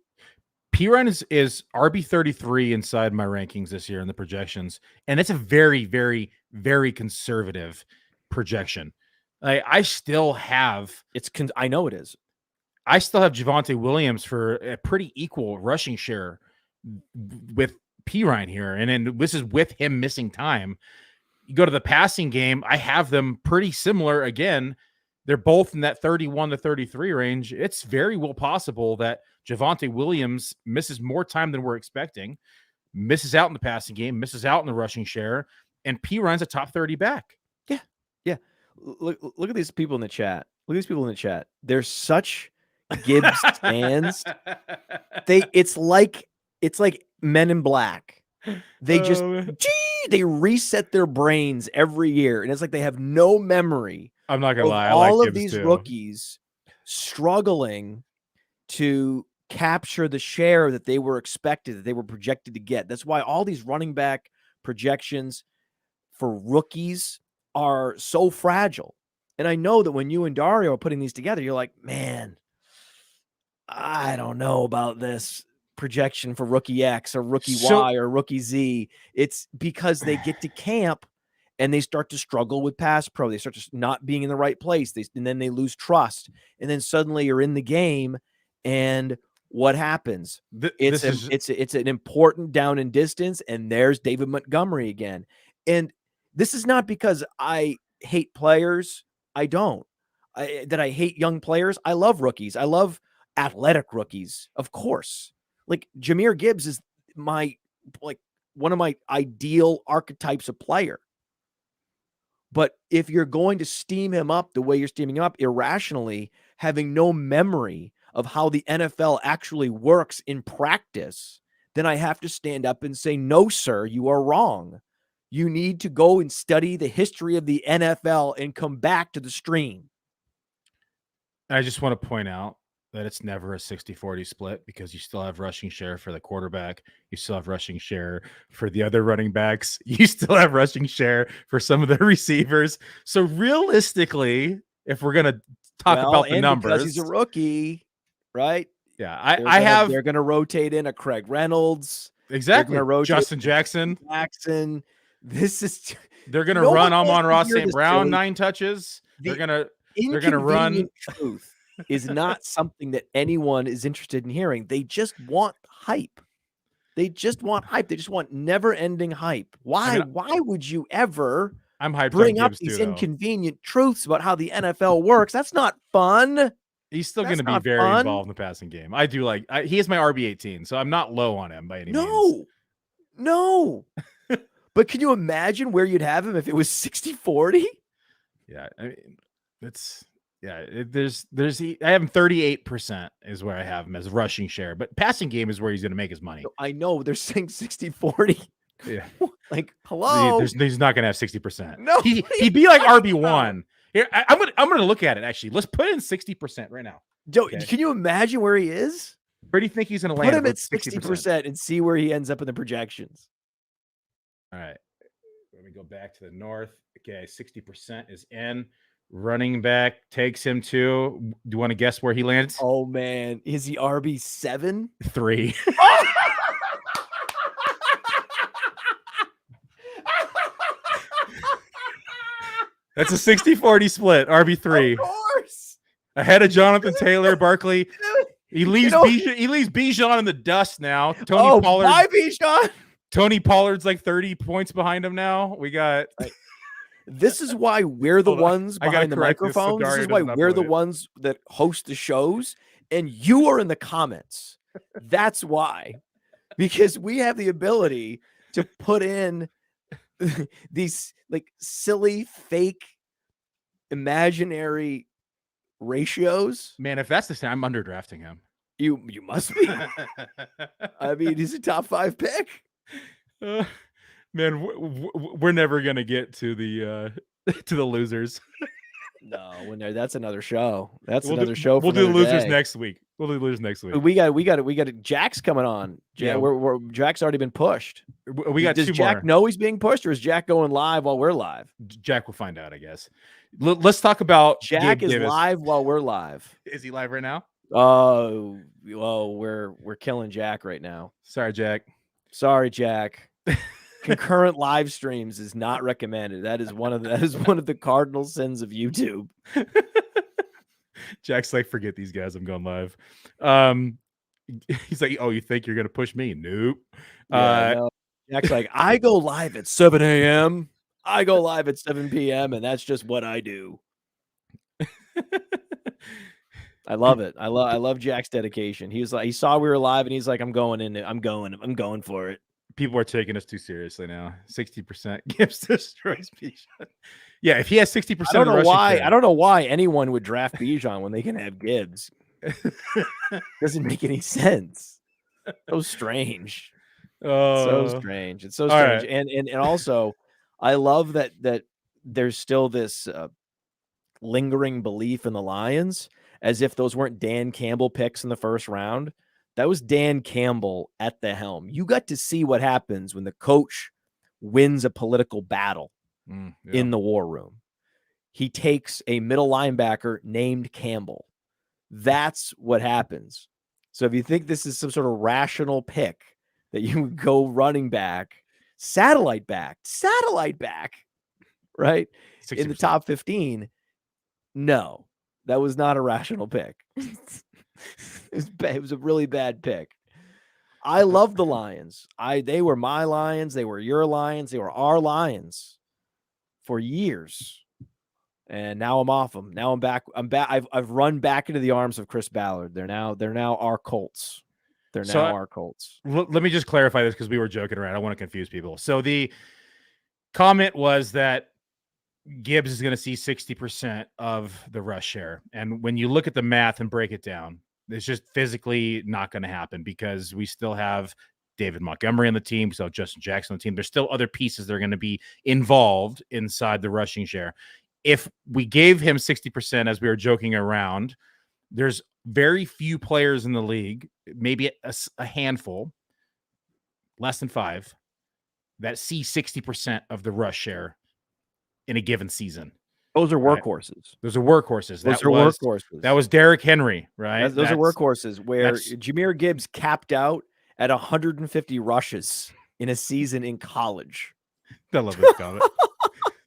Perine is RB33 inside my rankings this year in the projections, and it's a very, very, very conservative projection. I still have I know it is. I still have Javonte Williams for a pretty equal rushing share with Perine here, and then this is with him missing time. You go to the passing game, I have them pretty similar again. They're both in that 31 to 33 range. It's very well possible that Javonte Williams misses more time than we're expecting, misses out in the passing game, misses out in the rushing share, and Perine's a top 30 back. Yeah. Look at these people in the chat. They're such Gibbs stands. It's like Men in Black. They just they reset their brains every year, and it's like they have no memory. I'm not gonna lie, all of these rookies struggling to capture the share that they were expected, that they were projected to get. That's why all these running back projections for rookies are so fragile. And I know that when you and Dario are putting these together, you're like, man, I don't know about this projection for rookie X or rookie Y or rookie Z. It's because they get to camp and they start to struggle with pass pro. They start to not being in the right place. And then they lose trust. And then suddenly you're in the game, and what happens? It's an important down and distance, and there's David Montgomery again. And this is not because I hate players. I don't. I hate young players. I love rookies. I love athletic rookies, of course. Like Jahmyr Gibbs is one of my ideal archetypes of player. But if you're going to steam him up the way you're steaming him up irrationally, having no memory of how the NFL actually works in practice, then I have to stand up and say, no, sir, you are wrong. You need to go and study the history of the NFL and come back to the stream. I just want to point out that it's never a 60-40 split, because you still have rushing share for the quarterback. You still have rushing share for the other running backs. You still have rushing share for some of the receivers. So realistically, if we're going to talk about the numbers, because he's a rookie, right? Yeah. They're going to rotate in a Craig Reynolds. Exactly. Justin Jackson. They're going to run Amon-Ra St. Brown 9 touches. They're going to run. Truth is not something that anyone is interested in hearing. They just want hype. They just want never-ending hype. Why would you ever bring up these inconvenient truths about how the NFL works? That's not fun. He's still going to be very involved in the passing game. I do he is my RB18, so I'm not low on him by any means. No. But can you imagine where you'd have him if it was 60-40? Yeah, I mean, I have him 38% is where I have him as rushing share, but passing game is where he's going to make his money. I know they're saying 60-40. Yeah. Like, hello. He's not going to have 60%. No, he'd be like RB1. Here, I'm going to look at it. Actually, let's put in 60% right now. Joe, okay. Can you imagine where he is? Where do you think he's going to land? Put him at 60% and see where he ends up in the projections. All right. me go back to the north. Okay, 60% is in. Running back takes him to. Do you want to guess where he lands? Oh man, is he RB7? 3. That's a 60-40 split. RB3. Of course. Ahead of Jonathan Taylor, Barkley. He leaves Bijan in the dust now. Pollard. Bye, Bijan. Tony Pollard's like 30 points behind him now. We got. This is why we're the ones behind the microphones. This is why we're the ones that host the shows, and you are in the comments. That's why, because we have the ability to put in these like silly, fake, imaginary ratios. Man, if that's the same, I'm underdrafting him. You must be. I mean, he's a top 5 pick. Man, we're never gonna get to the losers. No, that's another show. Another show. We'll do the losers next week. We'll do the losers next week. We got Jack's coming on. Jack's already been pushed. We got 2 more. Does Jack know he's being pushed, or is Jack going live while we're live? Jack will find out, I guess. Let's talk about Jack Gabe is Davis. Live while we're live. Is he live right now? Oh, well, we're killing Jack right now. Sorry, Jack. Concurrent live streams is not recommended. That is one of the cardinal sins of YouTube. Jack's like, forget these guys. I'm going live. He's like, oh, you think you're gonna push me? Nope. No. Jack's like, I go live at 7 a.m. I go live at 7 p.m. and that's just what I do. I love it. I love Jack's dedication. He was like, he saw we were live and he's like, I'm going for it. People are taking us too seriously now. 60% Gibbs destroys Bijan. Yeah, if he has 60%, I don't know why anyone would draft Bijan when they can have Gibbs. Doesn't make any sense. So strange. So strange. It's so strange. Right. And also, I love that there's still this lingering belief in the Lions, as if those weren't Dan Campbell picks in the first round. That was Dan Campbell at the helm. You got to see what happens when the coach wins a political battle in the war room. He takes a middle linebacker named Campbell. That's what happens. So if you think this is some sort of rational pick that you would go running back, satellite back, right? 60%. In the top 15, no, that was not a rational pick. It was a really bad pick. I love the Lions. They were my Lions. They were your Lions. They were our Lions for years. And now I'm off them. Now I'm back. I've run back into the arms of Chris Ballard. They're now our Colts. Our Colts. Let me just clarify this because we were joking around. I don't want to confuse people. So the comment was that Gibbs is going to see 60% of the rush share. And when you look at the math and break it down, it's just physically not going to happen because we still have David Montgomery on the team. We still have Justin Jackson on the team. There's still other pieces that are going to be involved inside the rushing share. If we gave him 60%, as we were joking around, there's very few players in the league, maybe a handful, less than 5, that see 60% of the rush share in a given season. Those are workhorses. Right? Those are workhorses. That was Derrick Henry, right? Those are workhorses where Jahmyr Gibbs capped out at 150 rushes in a season in college. I love this comment.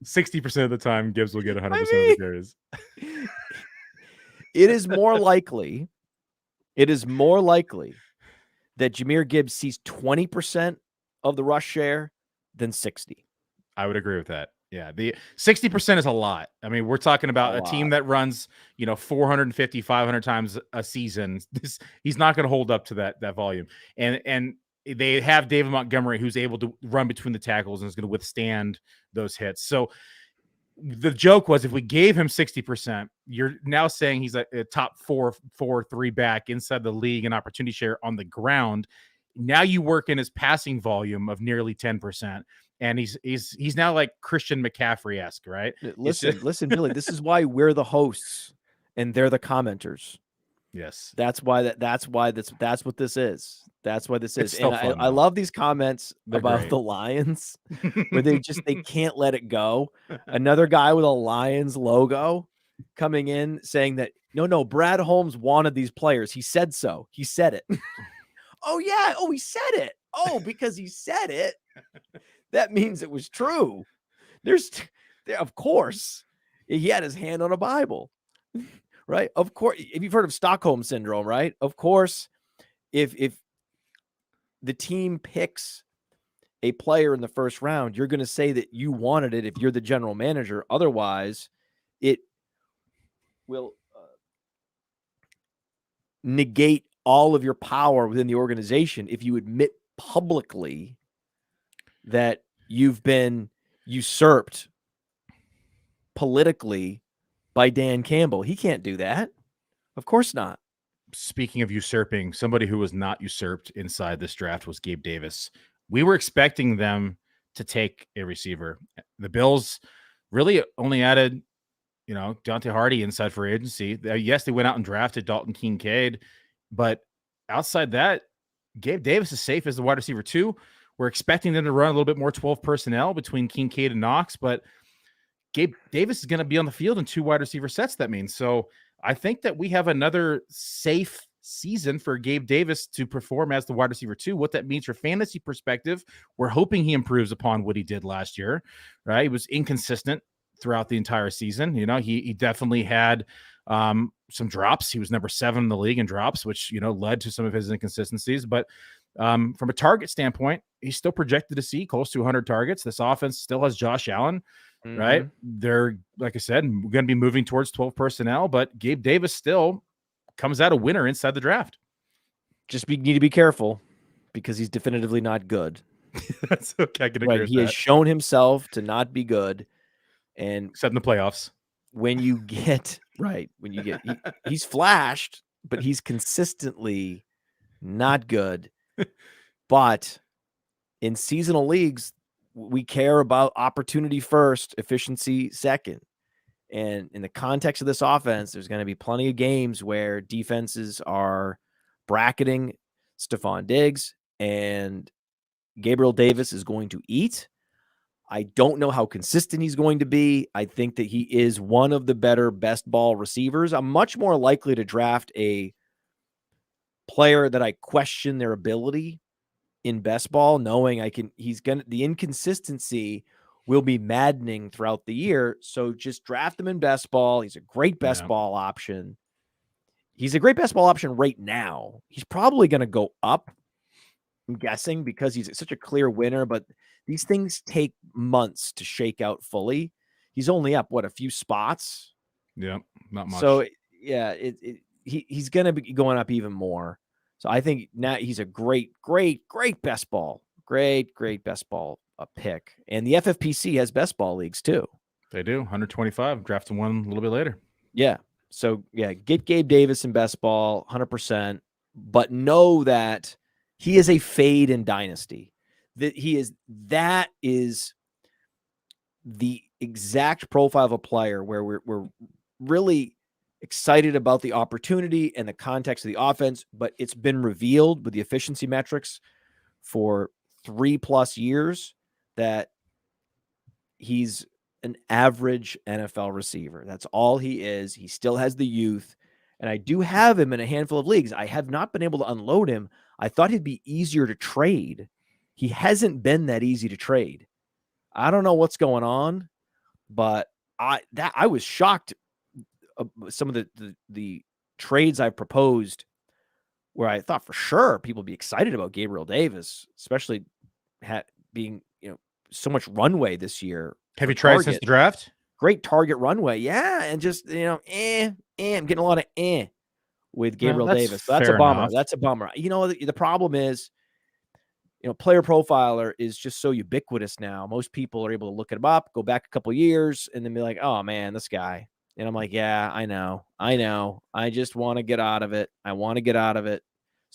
60% of the time, Gibbs will get 100% of the carries. It is more likely that Jahmyr Gibbs sees 20% of the rush share than 60. I would agree with that. Yeah, the 60% is a lot. I mean, we're talking about a team that runs, 450, 500 times a season. He's not going to hold up to that volume. And they have David Montgomery, who's able to run between the tackles and is going to withstand those hits. So the joke was, if we gave him 60%, you're now saying he's a top 4-3 back inside the league and opportunity share on the ground. Now you work in his passing volume of nearly 10%. And he's now like Christian McCaffrey-esque, right? Listen, Billy, this is why we're the hosts and they're the commenters. Yes. That's what this is. That's why this It's is. still And fun, I though. love these comments They're about great. the Lions where they can't let it go. Another guy with a Lions logo coming in saying that no, Brad Holmes wanted these players. He said so. He said it. Oh yeah. Oh, he said it. Oh, because he said it, that means it was true. Of course, he had his hand on a Bible. Right? Of course, if you've heard of Stockholm syndrome, right? Of course, if the team picks a player in the first round, you're going to say that you wanted it if you're the general manager. Otherwise, it will negate all of your power within the organization if you admit publicly that you've been usurped politically by Dan Campbell. He can't do that. Of course not. Speaking of usurping, somebody who was not usurped inside this draft was Gabe Davis. We were expecting them to take a receiver. The Bills really only added, Deontay Hardy inside free agency. Yes, they went out and drafted Dalton Kincaid, but outside that, Gabe Davis is safe as the wide receiver 2. We're expecting them to run a little bit more 12 personnel between Kincaid and Knox, but Gabe Davis is going to be on the field in 2 wide receiver sets. That means so. I think that we have another safe season for Gabe Davis to perform as the wide receiver 2. What that means for fantasy perspective, we're hoping he improves upon what he did last year, right? He was inconsistent throughout the entire season. He definitely had some drops. He was number 7 in the league in drops, which, led to some of his inconsistencies. But from a target standpoint, he's still projected to see close to 100 targets. This offense still has Josh Allen. Right. They're, like I said, we're going to be moving towards 12 personnel, but Gabe Davis still comes out a winner inside the draft. Just need to be careful because he's definitively not good. That's okay. I can agree with he that. has shown himself to not be good. And except in the playoffs. When you get he's flashed, but he's consistently not good. But in seasonal leagues, we care about opportunity first, efficiency second. And in the context of this offense, there's going to be plenty of games where defenses are bracketing Stephon Diggs and Gabriel Davis is going to eat. I don't know how consistent he's going to be. I think that he is one of the better best ball receivers. I'm much more likely to draft a player that I question their ability in best ball, knowing the inconsistency will be maddening throughout the year. So just draft him in best ball. He's a great best ball option. He's a great best ball option right now. He's probably going to go up, I'm guessing, because he's such a clear winner, but these things take months to shake out fully. He's only up, a few spots? Yeah, not much. So, yeah, he's going to be going up even more. So I think now he's a great best ball. Great best ball pick. And the FFPC has best ball leagues too. They do. 125. Drafting one a little bit later. Yeah. So, yeah, get Gabe Davis in best ball, 100%. But know that he is a fade in Dynasty. That is the exact profile of a player where we're really excited about the opportunity and the context of the offense, but it's been revealed with the efficiency metrics for 3+ years that he's an average NFL receiver. That's all he is. He still has the youth, and I do have him in a handful of leagues. I have not been able to unload him. I thought he'd be easier to trade. He hasn't been that easy to trade. I don't know what's going on, but I was shocked. Some of the trades I proposed where I thought for sure people would be excited about Gabriel Davis, especially being, so much runway this year. Have you tried since the draft? Great target runway. Yeah. And just, I'm getting a lot of with Gabriel Davis. So that's a bummer. Enough. That's a bummer. The problem is, Player Profiler is just so ubiquitous now. Most people are able to look it up, go back a couple years, and then be like, oh man, this guy. And I'm like, yeah, I know. I just want to get out of it. So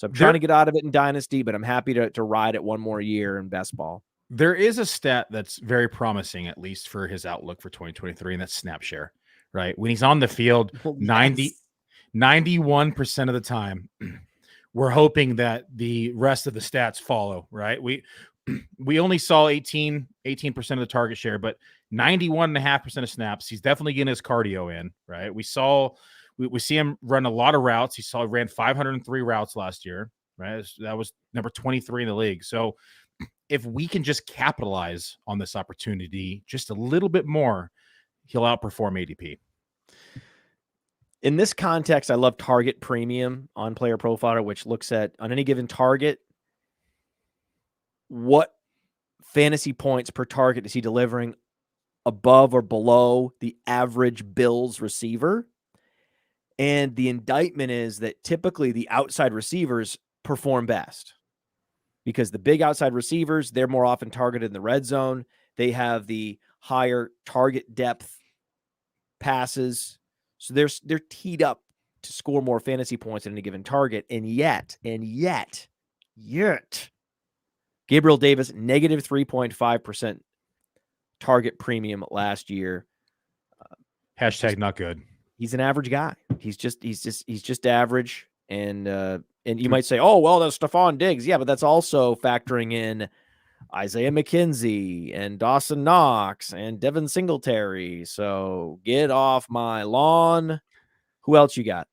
I'm trying to get out of it in Dynasty, but I'm happy to ride it one more year in best ball. There is a stat that's very promising, at least for his outlook for 2023, and that's snap share, right? When he's on the field, 90, 91% of the time, we're hoping that the rest of the stats follow, right? We only saw 18% of the target share, but 91.5% of snaps. He's definitely getting his cardio in, right? We see him run a lot of routes. He ran 503 routes last year, right? That was number 23 in the league. So if we can just capitalize on this opportunity just a little bit more, he'll outperform ADP. In this context, I love target premium on Player Profiler, which looks at on any given target, what fantasy points per target is he delivering above or below the average Bills receiver. And the indictment is that typically the outside receivers perform best because the big outside receivers, they're more often targeted in the red zone. They have the higher target depth passes. So they're teed up to score more fantasy points at any given target. And yet, Gabriel Davis, negative 3.5% target premium last year. Hashtag not good. He's an average guy. He's just average. And you might say, oh, well, that's Stephon Diggs. Yeah, but that's also factoring in Isaiah McKenzie and Dawson Knox and Devin Singletary. So get off my lawn. Who else you got?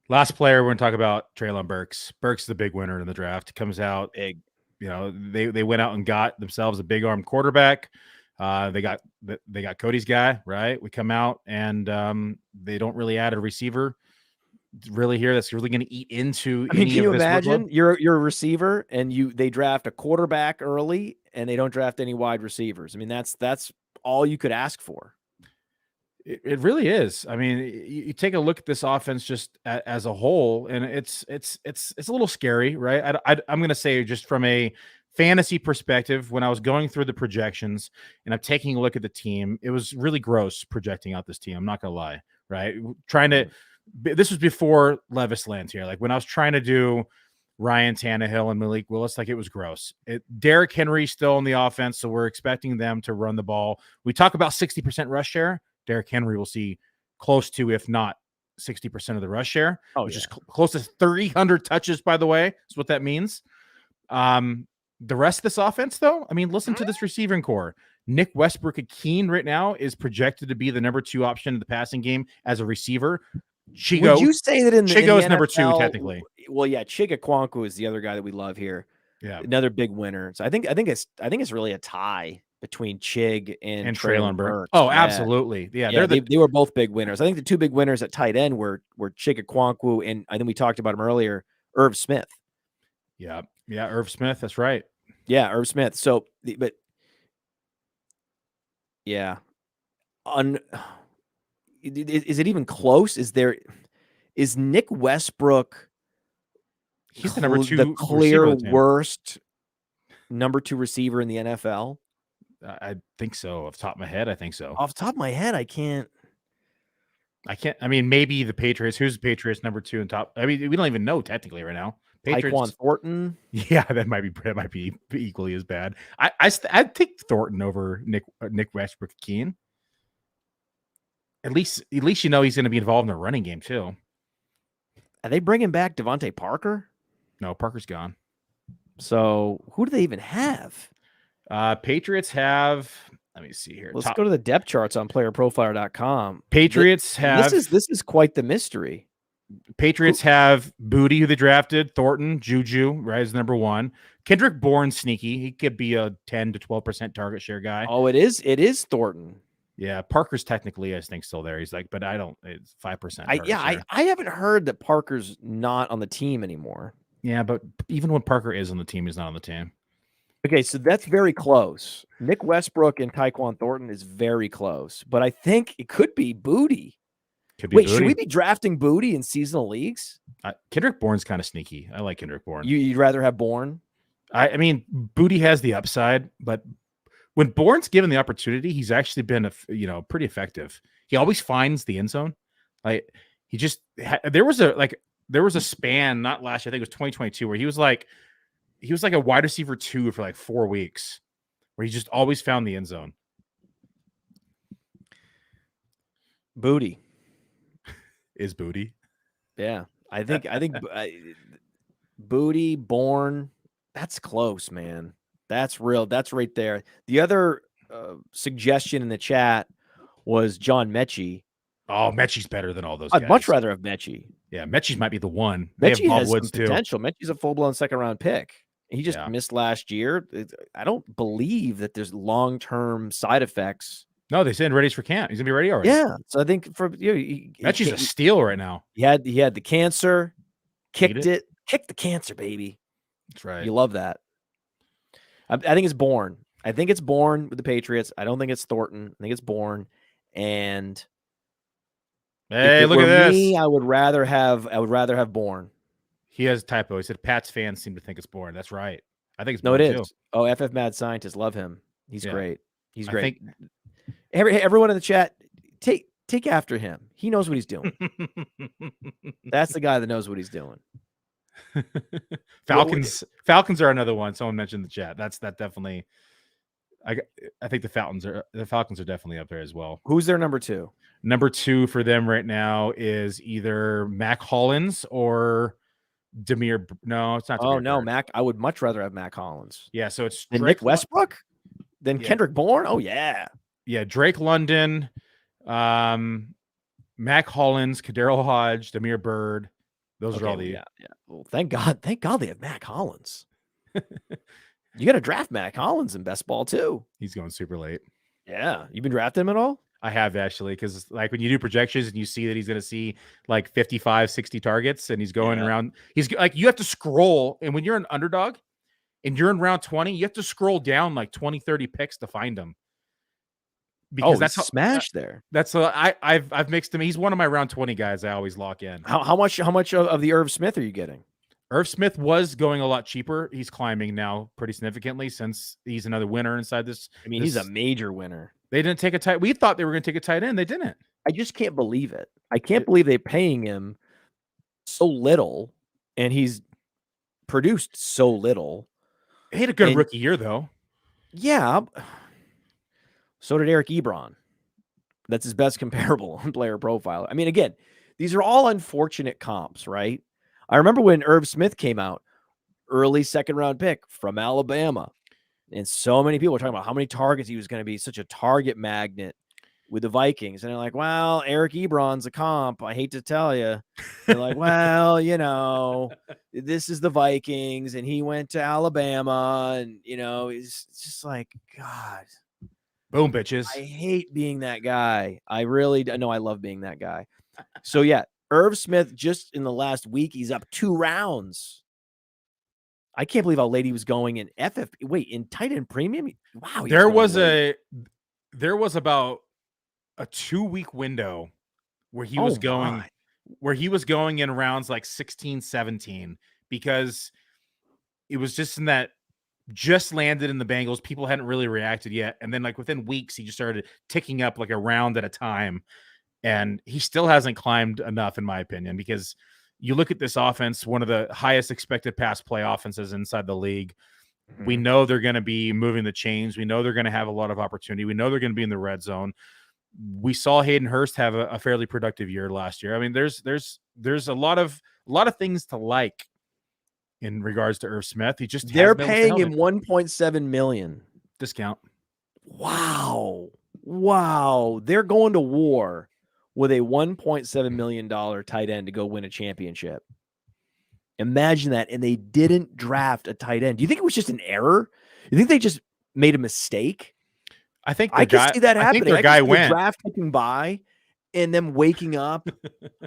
Last player, we're going to talk about Treylon Burks. Burks is the big winner in the draft. Comes out big. You know, they went out and got themselves a big arm quarterback. They got Cody's guy, right? We come out and they don't really add a receiver really here that's really going to eat into. I mean, can you imagine you're a receiver and they draft a quarterback early and they don't draft any wide receivers? I mean, that's all you could ask for. It really is. I mean, you take a look at this offense just as a whole, and it's a little scary, right? I'm going to say just from a fantasy perspective, when I was going through the projections and I'm taking a look at the team, it was really gross projecting out this team. I'm not going to lie, right? This was before Levis lands here. Like when I was trying to do Ryan Tannehill and Malik Willis, like it was gross. Derrick Henry still in the offense, so we're expecting them to run the ball. We talk about 60% rush share. Derrick Henry will see close to, if not 60% of the rush share, which is close to 300 touches, by the way. That's what that means. The rest of this offense, though, I mean, listen to this receiving core. Nick Westbrook-Ikhine right now is projected to be the number 2 option in the passing game as a receiver. Would you say that Chigo's number 2 technically? Well, yeah, Chig Okonkwo is the other guy that we love here. Yeah, another big winner. So I think it's really a tie between Chig and Treylon Burks. Oh, absolutely. Yeah, they were both big winners. I think the 2 big winners at tight end were Chig Okonkwo and I think we talked about him earlier, Irv Smith. Yeah, Irv Smith. That's right. Yeah, Irv Smith. So, but yeah, is it even close? Is Nick Westbrook? He's the number 2, the clear worst number 2 receiver in the NFL. I think so. Off the top of my head, I think so. Off the top of my head, I can't. I mean, maybe the Patriots. Who's the Patriots number 2 and top? I mean, we don't even know technically right now. Patriots. Tyquan Thornton. Yeah, that might be equally as bad. I'd take Thornton over Nick Westbrook-Ikhine. At least you know he's going to be involved in the running game too. Are they bringing back Devontae Parker? No, Parker's gone. So who do they even have? Patriots have. Let me see here. Let's go to the depth charts on playerprofiler.com. Patriots have. This is quite the mystery. Patriots have Booty, who they drafted, Thornton, Juju, right, is number 1. Kendrick Bourne, sneaky. He could be a 10 to 12% target share guy. Oh, it is Thornton. Yeah, Parker's technically, I think, still there. He's like, but I don't. It's 5%. I haven't heard that Parker's not on the team anymore. Yeah, but even when Parker is on the team, he's not on the team. Okay, so that's very close. Nick Westbrook and Tyquan Thornton is very close, but I think it could be Booty. Wait, should we be drafting Booty in seasonal leagues? Kendrick Bourne's kind of sneaky. I like Kendrick Bourne. You'd rather have Bourne? I mean, Booty has the upside, but when Bourne's given the opportunity, he's actually been pretty effective. He always finds the end zone. Like he just there was a span, not last year, I think it was 2022, where he was like a wide receiver 2 for like 4 weeks, where he just always found the end zone. Booty. Is Booty. Yeah, I think Booty, Bourne, that's close, man. That's real. That's right there. The other suggestion in the chat was John Mechie. Oh, Mechie's better than all those I'd guys. much rather have Mechie. Yeah, Mechie's might be the one. They have Mechie Bob has Woods some too. potential. Mechie's a full-blown second-round pick. He just missed last year. I don't believe that there's long-term side effects. No, they said ready for camp. He's gonna be ready already. Yeah, so I think for Mechie's a steal right now. He had the cancer, kicked the cancer, baby. That's right. You love that. I think it's Bourne. I think it's Bourne with the Patriots. I don't think it's Thornton. I think it's Bourne. And hey, look at this. Me, I would rather have Bourne. He has a typo. He said Pat's fans seem to think it's Bourne. That's right. I think it's Bourne. No, it is. Too. Oh, FF Mad Scientist, love him. He's great. He's great. Everyone in the chat, take after him. He knows what he's doing. That's the guy that knows what he's doing. Falcons are another one. Someone mentioned in the chat. That definitely. I think the Falcons are definitely up there as well. Who's their number two? Number two for them right now is either Mac Hollins or Jahmyr. No, it's not. Oh no, Mac. I would much rather have Mac Hollins. Yeah, so it's Nick Westbrook, then Kendrick Bourne. Oh yeah, Drake London, Mac Hollins, Kadero Hodge, Damiere Byrd. Those are all the. Yeah. Well, thank God they have Mac Hollins. You got to draft Mac Hollins in best ball too. He's going super late. Yeah, you been drafting him at all? I have actually, because like when you do projections and you see that he's going to see like 55, 60 targets and he's going around, he's like, you have to scroll. And when you're an underdog and you're in round 20, you have to scroll down like 20, 30 picks to find him. Because that's smash there. That's I've mixed him. He's one of my round 20 guys I always lock in. How much of the Irv Smith are you getting? Irv Smith was going a lot cheaper. He's climbing now pretty significantly since he's another winner inside this. I mean, he's a major winner. They didn't take a tight. We thought they were going to take a tight end. They didn't. I just can't believe it. I can't believe they're paying him so little, and he's produced so little. He had a good rookie year, though. Yeah. So did Eric Ebron. That's his best comparable on Player Profiler. I mean, again, these are all unfortunate comps, right? I remember when Irv Smith came out, early second-round pick from Alabama. And so many people were talking about how many targets he was going to be, such a target magnet with the Vikings. And they're like, well, Eric Ebron's a comp. I hate to tell you. They're like, well, this is the Vikings, and he went to Alabama. And, it's just like, God. Boom, bitches. I hate being that guy. I really know I love being that guy. So, yeah, Irv Smith, just in the last week, he's up 2 rounds. I can't believe how late he was going in in tight end premium. Wow. There was about a 2-week window where he was going in rounds like 16, 17, because it was just in that just landed in the Bengals. People hadn't really reacted yet. And then like within weeks, he just started ticking up like a round at a time. And he still hasn't climbed enough, in my opinion, because you look at this offense, one of the highest expected pass play offenses inside the league. Mm-hmm. We know they're going to be moving the chains. We know they're going to have a lot of opportunity. We know they're going to be in the red zone. We saw Hayden Hurst have a fairly productive year last year. I mean, there's a lot of things to like in regards to Irv Smith. They're paying him $1.7 million discount. Wow. They're going to war with a $1.7 million tight end to go win a championship. Imagine that. And they didn't draft a tight end. Do you think it was just an error? You think they just made a mistake? I think I can see that happening. Their guy went draft looking by and them waking up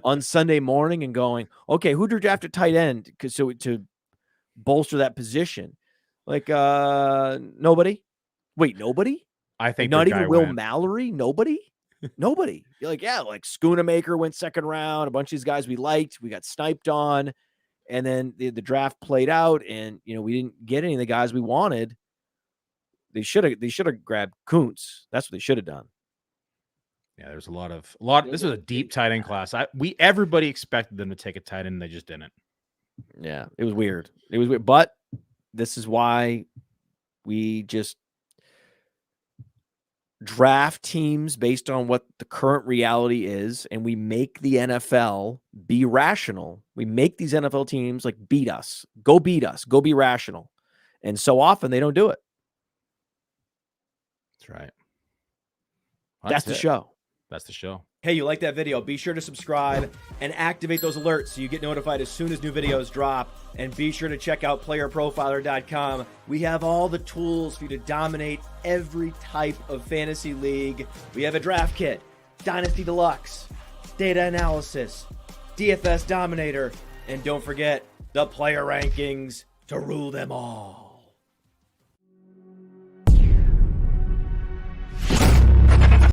on Sunday morning and going, okay, who do draft a tight end? To bolster that position. Like nobody. Wait, nobody? I think not even Will Mallory. Nobody. You're like, yeah, like Schoonamaker went second round. A bunch of these guys we liked, we got sniped on, and then the draft played out, and we didn't get any of the guys we wanted. They should have grabbed Kuntz. That's what they should have done. Yeah, there's a lot. This was a deep tight end class. Everybody expected them to take a tight end, and they just didn't. Yeah, it was weird. But this is why we just draft teams based on what the current reality is, and we make the NFL be rational. We make these NFL teams like beat us, go be rational. And so often they don't do it. That's right. That's the show. That's the show. Hey, you like that video? Be sure to subscribe and activate those alerts so you get notified as soon as new videos drop. And be sure to check out playerprofiler.com. We have all the tools for you to dominate every type of fantasy league. We have a draft kit, Dynasty Deluxe, data analysis, DFS Dominator, and don't forget the player rankings to rule them all.